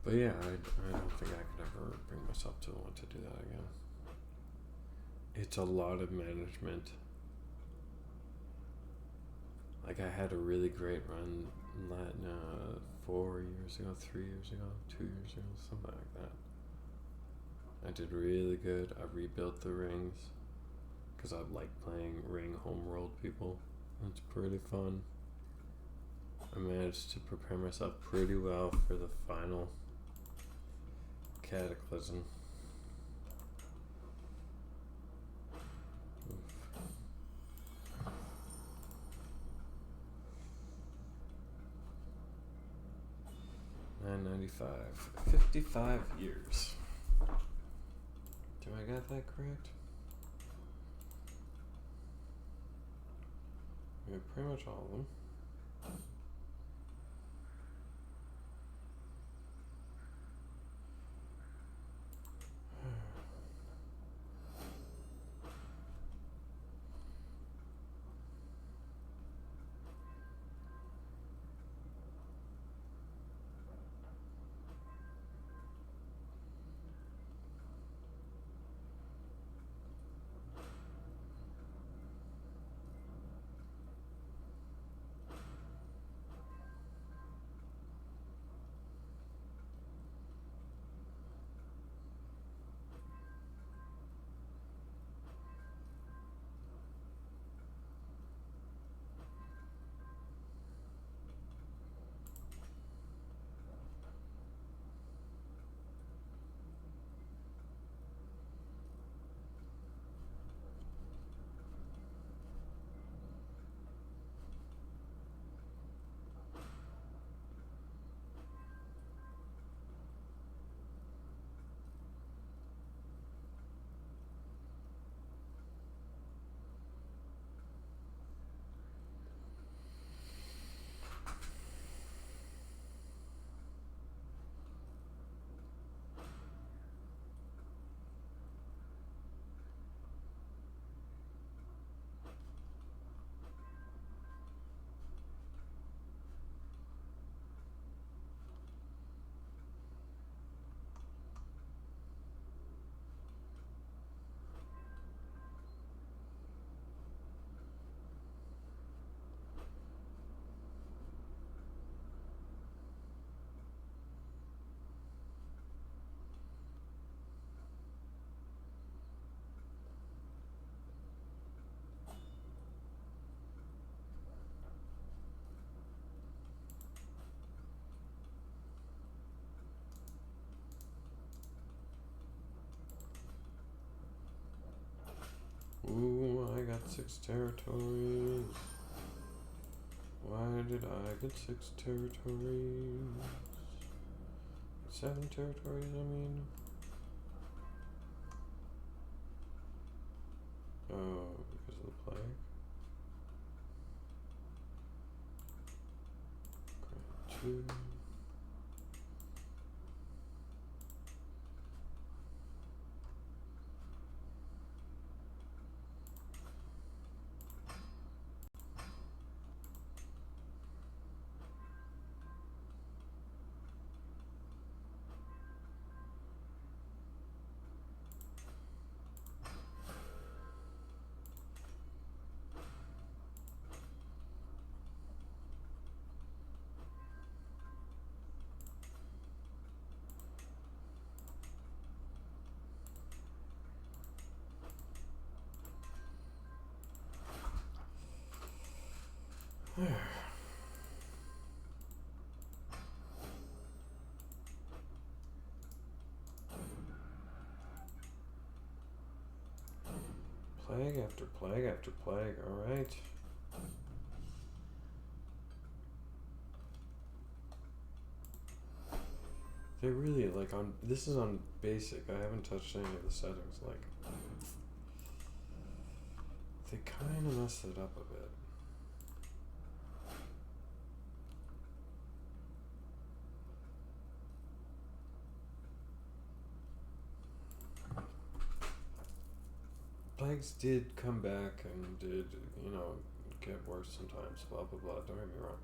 But yeah, I don't think I could ever bring myself to want to do that again. It's a lot of management. Like, I had a really great run 4 years ago, 3 years ago, 2 years ago, something like that. I did really good. I rebuilt the rings because I like playing ring homeworld people. It's pretty fun. I managed to prepare myself pretty well for the final cataclysm. $9.95. 55 years. Do I got that correct? We have pretty much all of them. Ooh, I got 6 territories. Why did I get 6 territories? 7 territories, I mean. Oh, because of the plague? Okay, 2. Plague after plague after plague, alright. They really, like, on, this is on basic, I haven't touched any of the settings, like, they kinda messed it up a bit. Plagues did come back and did, you know, get worse sometimes, blah blah blah, don't get me wrong.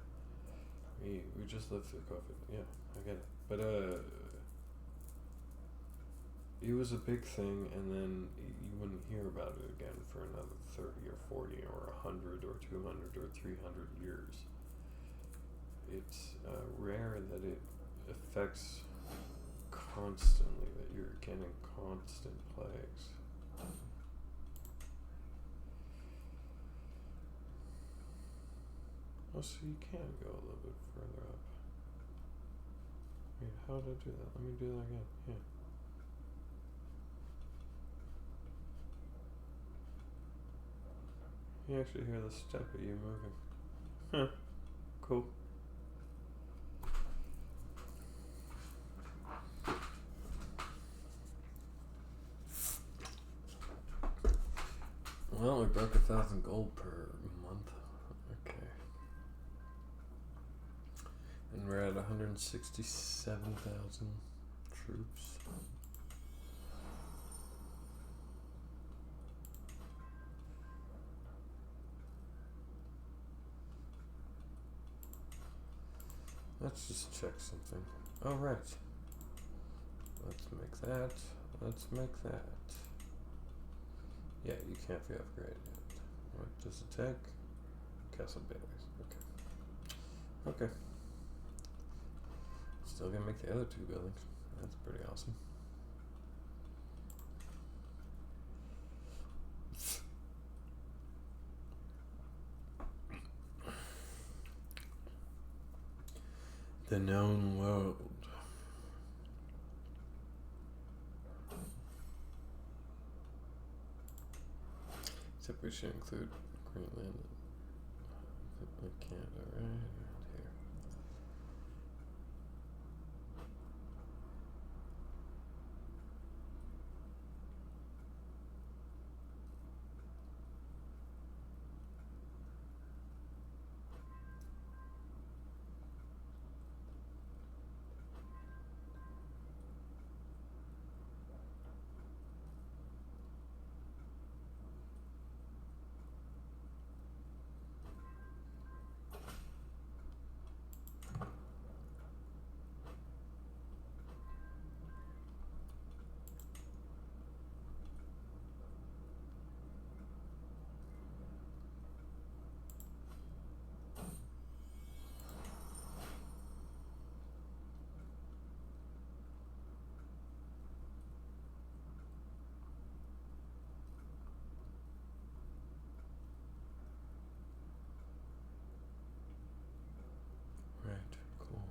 We just lived through COVID, yeah, I get it. But it was a big thing, and then you wouldn't hear about it again for another 30 or 40 or 100 or 200 or 300 years. It's rare that it affects constantly, that you're getting constant plagues. Oh, so you can go a little bit further up. Wait, how did I do that? Let me do that again. Yeah. You actually hear the step of you moving. Huh. Cool. Well, we broke 1,000 gold per month. And we're at 167,000 troops. Let's just check something. Oh, right. Let's make that. Let's make that. Yeah, you can't be upgraded yet. What does it take? Castle batteries. Okay. Okay. Still gonna make the other two buildings. That's pretty awesome. The known world. Except we should include Greenland and Canada right around here. Right, cool.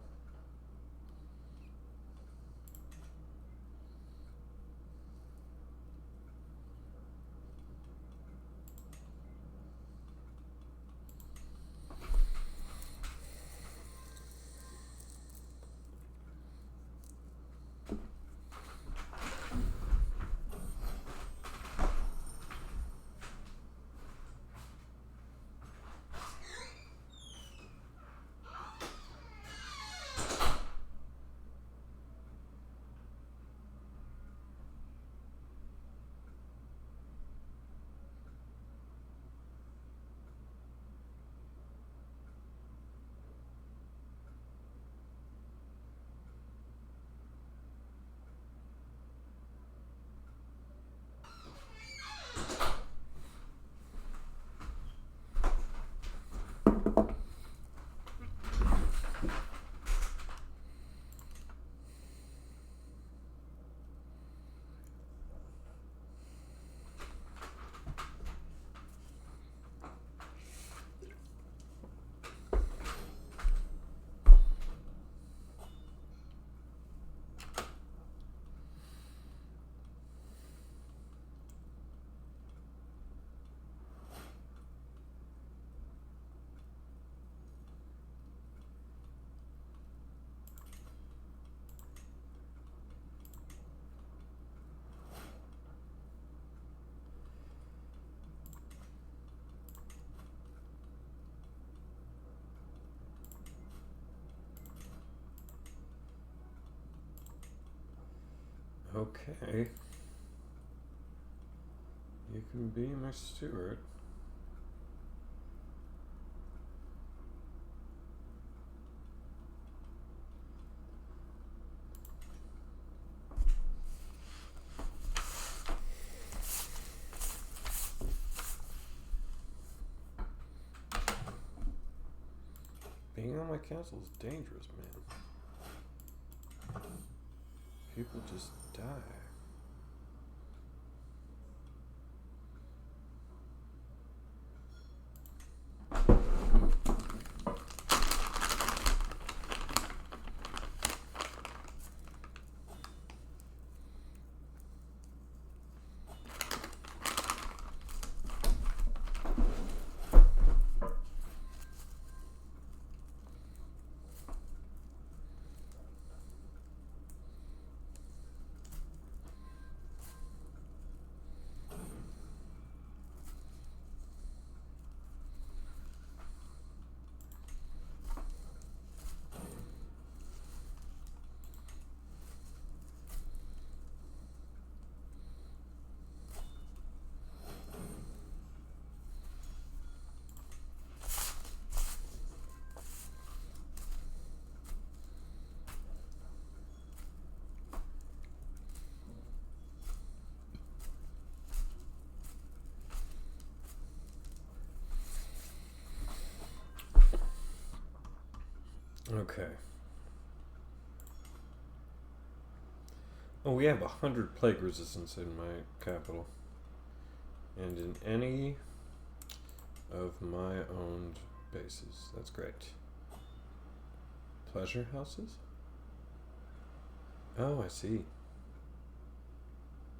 Okay. You can be my steward. Being on my castle is dangerous, man. People just die. Okay. Oh, we have 100 plague resistance in my capital. And in any of my owned bases. That's great. Pleasure houses? Oh, I see.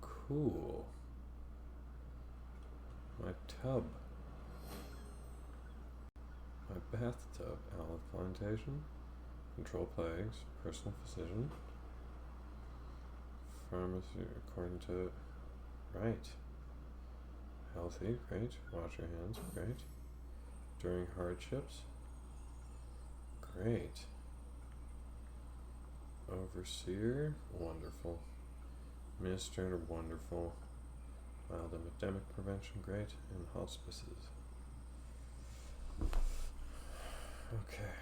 Cool. My tub. My bathtub. Olive plantation. Control plagues. Personal physician. Pharmacy according to... Right. Healthy. Great. Wash your hands. Great. During hardships. Great. Overseer. Wonderful. Administrator. Wonderful. Mild epidemic prevention. Great. And hospices. Okay.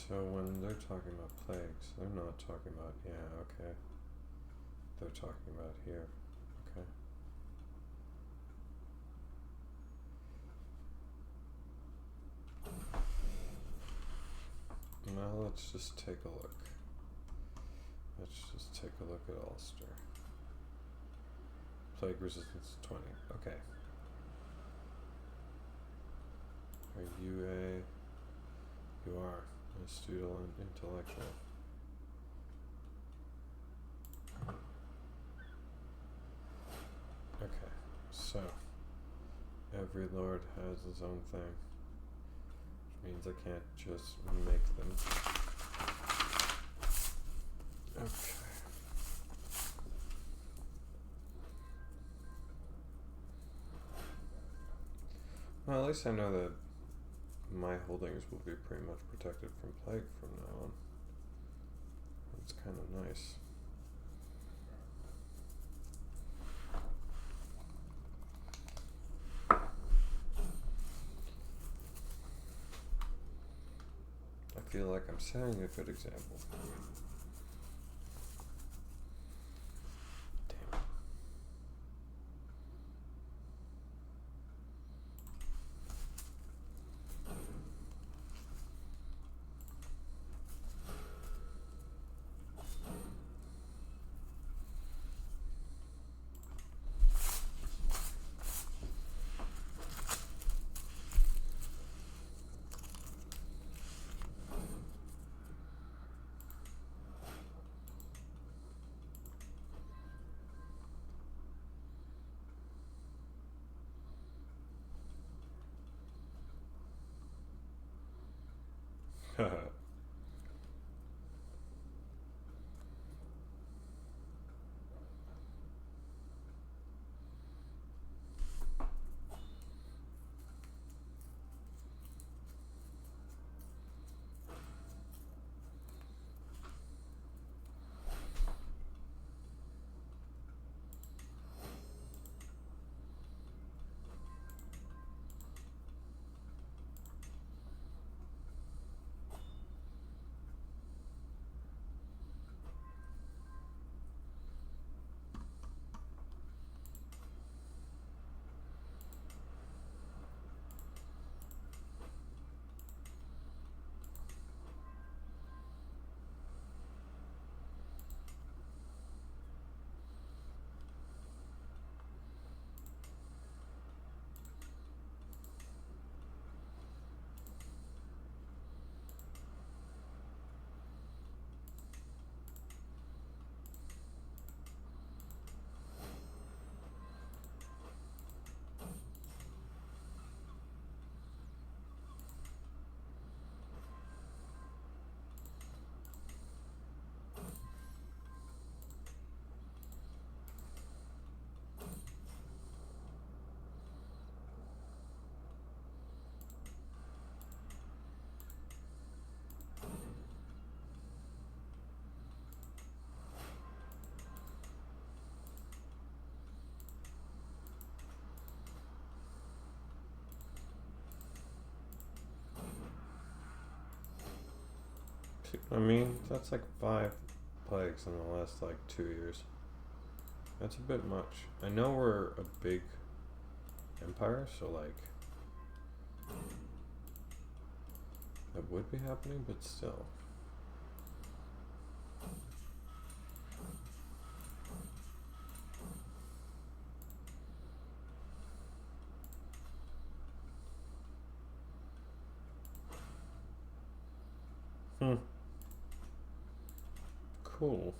So when they're talking about plagues, they're not talking about, yeah, okay. They're talking about here, okay. Now let's just take a look. Let's just take a look at Ulster. Plague resistance 20, okay. Are you a, you are. Astute and intellectual. Okay, so every lord has his own thing, which means I can't just make them. Okay. Well, at least I know that my holdings will be pretty much protected from plague from now on. That's kind of nice. I feel like I'm setting a good example. Damn it. See what I mean? That's like 5 plagues in the last like 2 years. That's a bit much. I know we're a big empire, so like that would be happening, but still. Cool.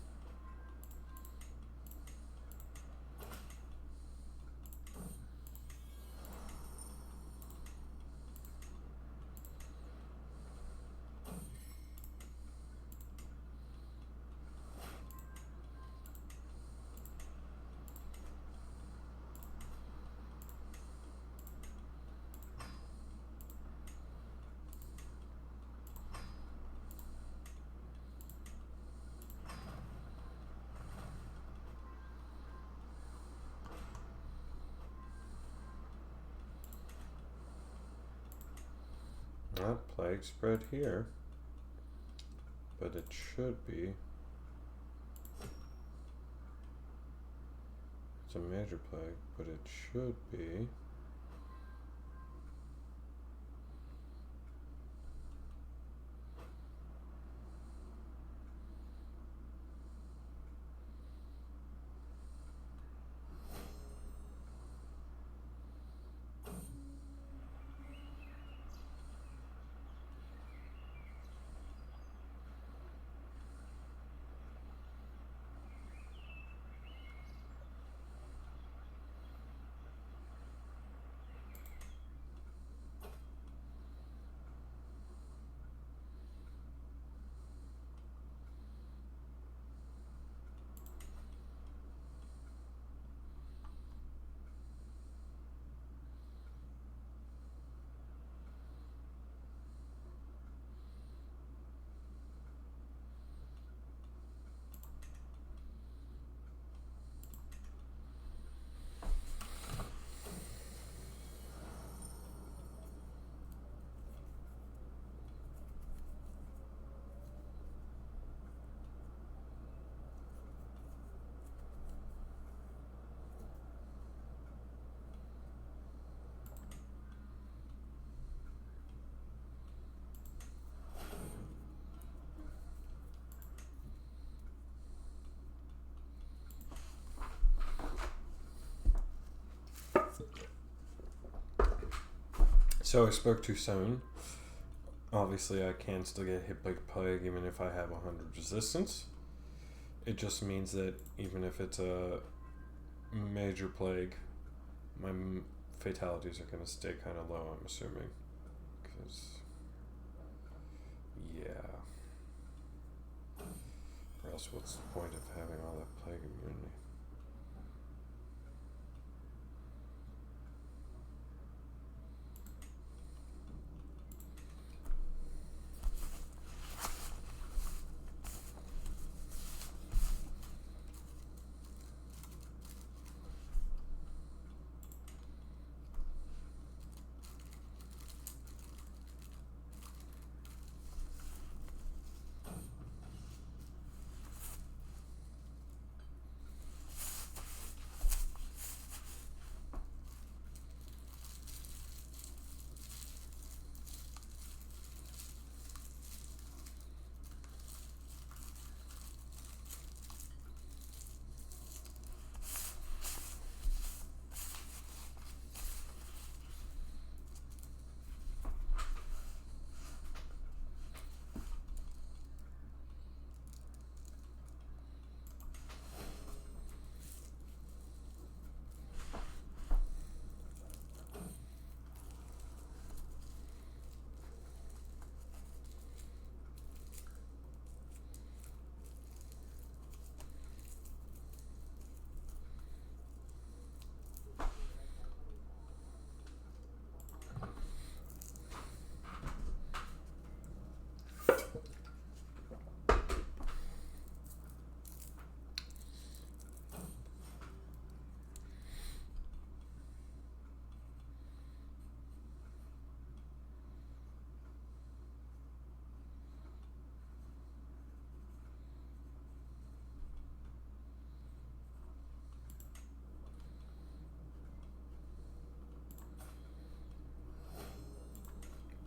That plague spread here, but it should be. It's a major plague, but it should be. So I spoke too soon. Obviously, I can still get hit by plague even if I have 100 resistance. It just means that even if it's a major plague, my fatalities are going to stay kind of low, I'm assuming. Because, yeah. Or else what's the point of having all that plague immunity?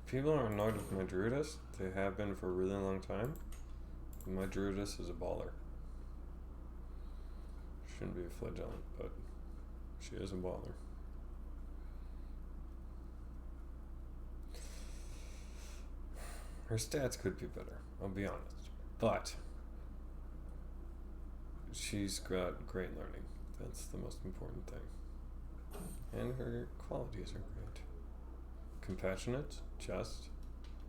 People are annoyed with my Druidess. They have been for a really long time. My Druidess is a baller. Shouldn't be a flagellant, but she is a baller. Her stats could be better, I'll be honest. But she's got great learning. That's the most important thing. And her qualities are great. Compassionate, just,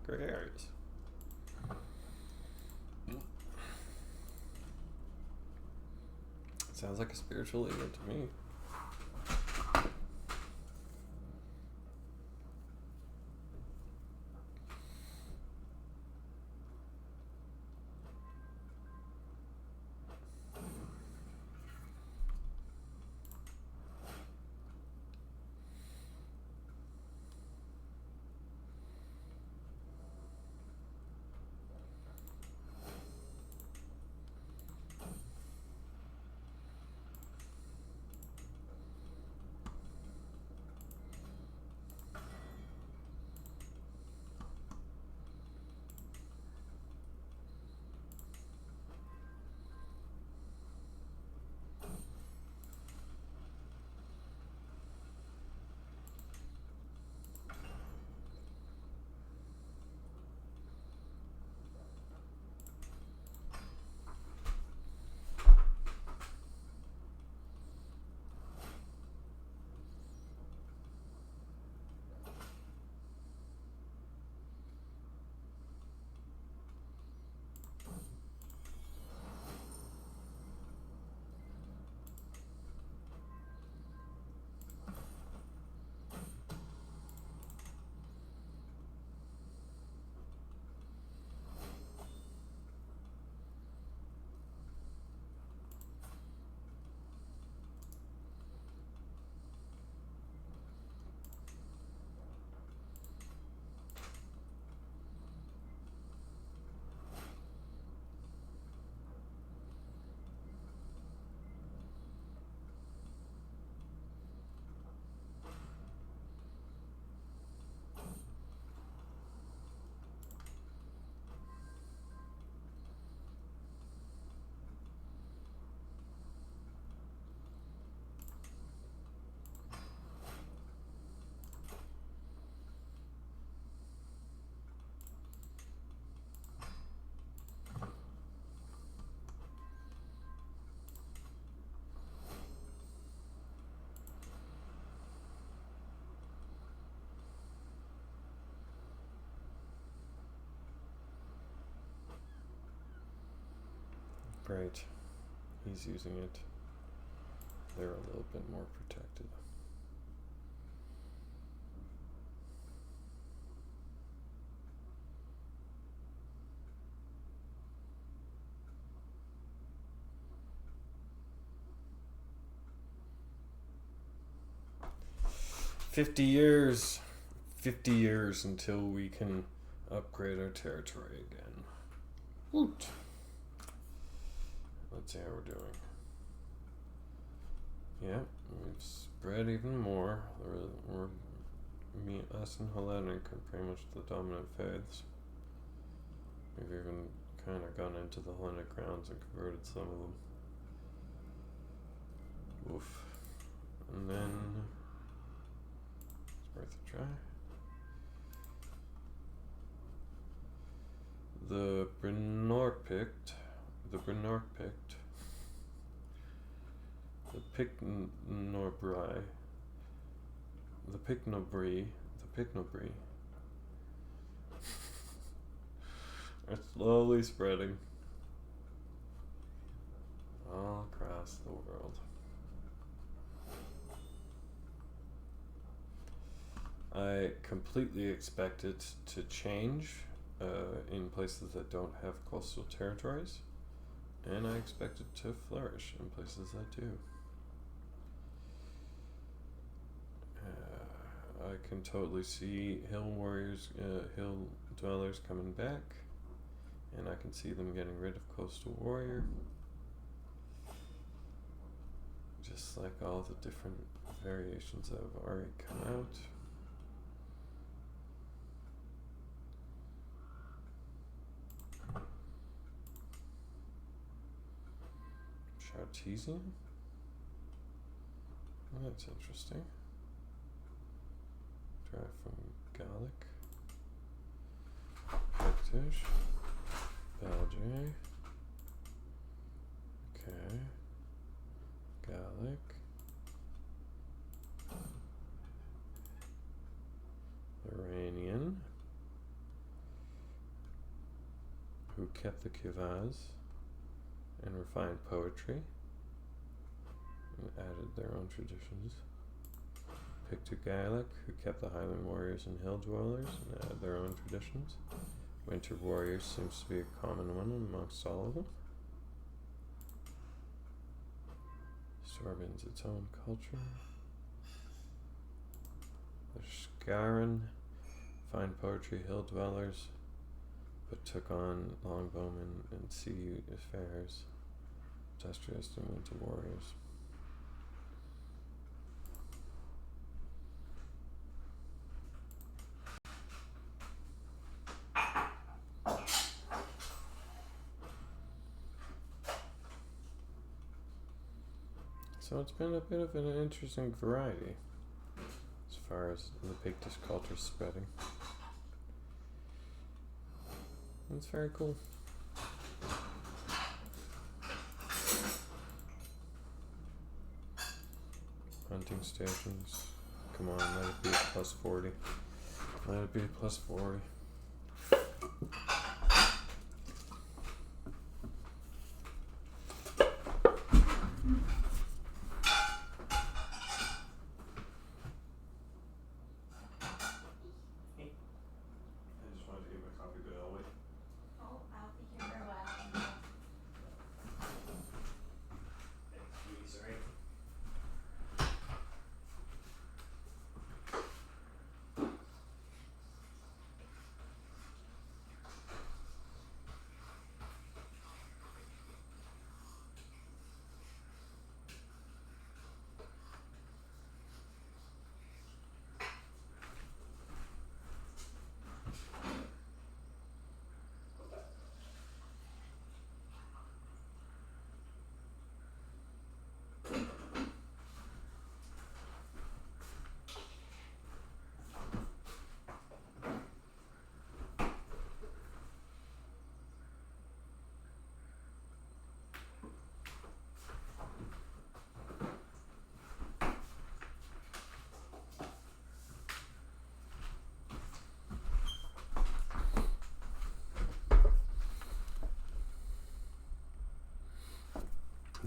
gregarious. Sounds like a spiritual leader to me. Great. He's using it. They're a little bit more protected. "50 years. 50 years until we can upgrade our territory again." Woot! Let's see how we're doing. Yeah, we've spread even more. Us and Hellenic are pretty much the dominant faiths. We've even kind of gone into the Hellenic grounds and converted some of them. Oof. And then it's worth a try. The Brenorpict, the Picnobri, are slowly spreading all across the world. I completely expect it to change in places that don't have coastal territories, and I expect it to flourish in places that do. I can totally see hill warriors, hill dwellers coming back, and I can see them getting rid of coastal warrior. Just like all the different variations that have already come out. Artesian? Well, that's interesting. Derived from Gallic. Pictish. Belgian. Okay. Gallic. Iranian. Who kept the kivaz and refined poetry and added their own traditions. Picto-Gaelic, who kept the Highland warriors and hill dwellers and added their own traditions. Winter warriors seems to be a common one amongst all of them. Sorbian's its own culture. The Scaran, fine poetry, hill dwellers, but took on longbowmen and seafarers, industrious and winter warriors. So it's been a bit of an interesting variety as far as the Pictish culture spreading. It's very cool. Hunting stations. Come on, let it be a plus 40. Let it be a plus 40.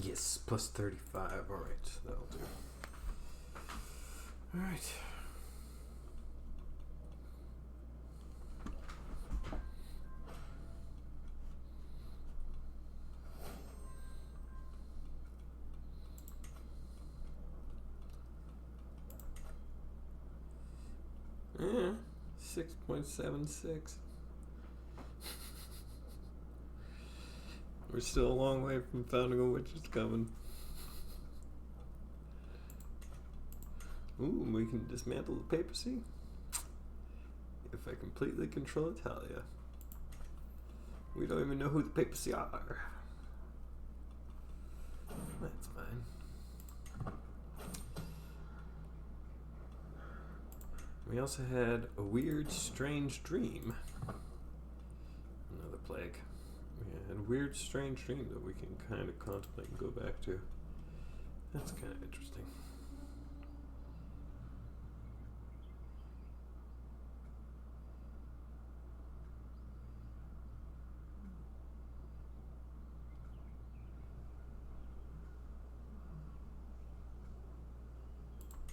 Yes, plus 35. Alright, that'll do. Alright. Yeah, 6.76. We're still a long way from founding a witch's coven. Ooh, we can dismantle the papacy if I completely control Italia. We don't even know who the papacy are. That's fine. We also had a weird, strange dream. Another plague. We had a weird, strange dream that we can kind of contemplate and go back to. That's kind of interesting.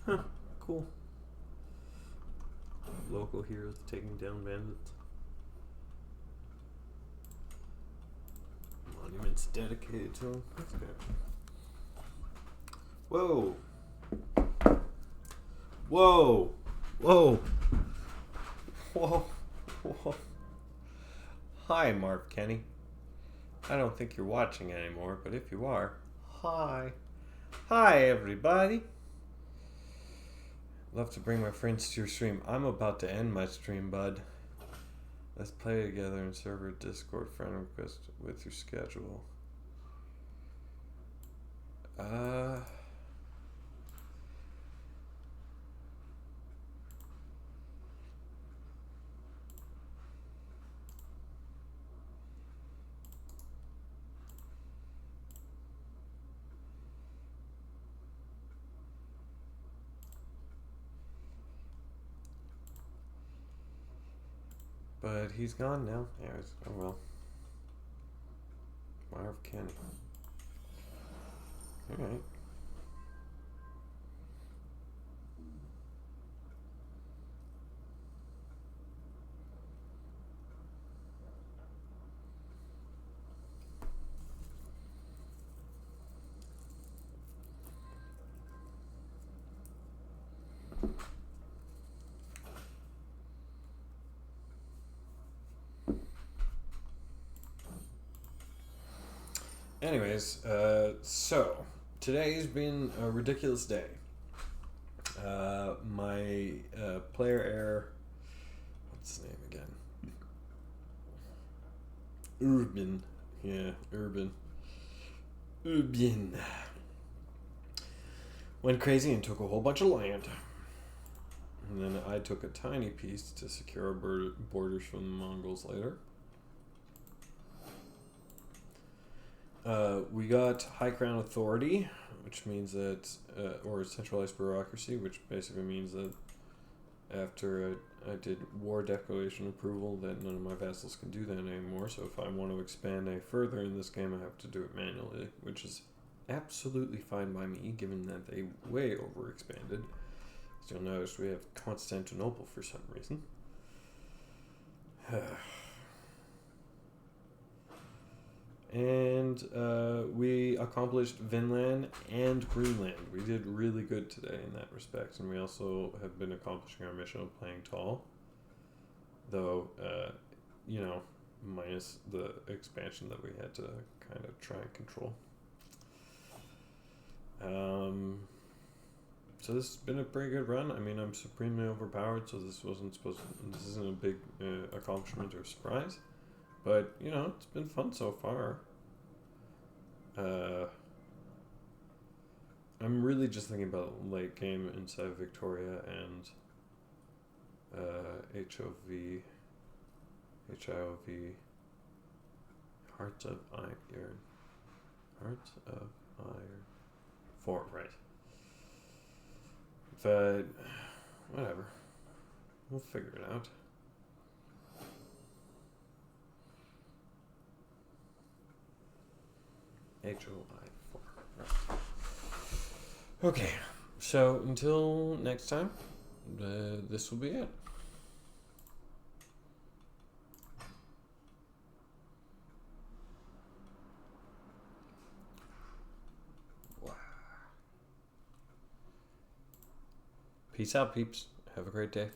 Huh, cool. Local heroes taking down bandits. Monuments dedicated to them. That's good. Whoa. Whoa. Whoa. Whoa. Whoa. Hi, Marv Kenny. I don't think you're watching anymore, but if you are, hi. Hi, everybody. Love to bring my friends to your stream. I'm about to end my stream, bud. Let's play together in server Discord friend request with your schedule. Uh... But he's gone now. Anyways, oh well. Marv Kenny. Alright. Anyways, so today's been a ridiculous day. My player error. What's his name again? Urban. Yeah, Urban. Went crazy and took a whole bunch of land. And then I took a tiny piece to secure our borders from the Mongols later. We got High Crown Authority, which means that, or centralized bureaucracy, which basically means that after I did war declaration approval, that none of my vassals can do that anymore. So if I want to expand any further in this game, I have to do it manually, which is absolutely fine by me, given that they way overexpanded. As you'll notice, we have Constantinople for some reason. And we accomplished Vinland and Greenland. We did really good today in that respect. And we also have been accomplishing our mission of playing tall. Though, minus the expansion that we had to kind of try and control. So this has been a pretty good run. I mean, I'm supremely overpowered, so this isn't a big accomplishment or surprise. But, it's been fun so far. I'm really just thinking about late game inside Victoria and HIOV, Hearts of Iron. Hearts of Iron 4, right. But, whatever. We'll figure it out. HOI4. Right. Okay, so until next time, this will be it. Wow. Peace out, peeps. Have a great day.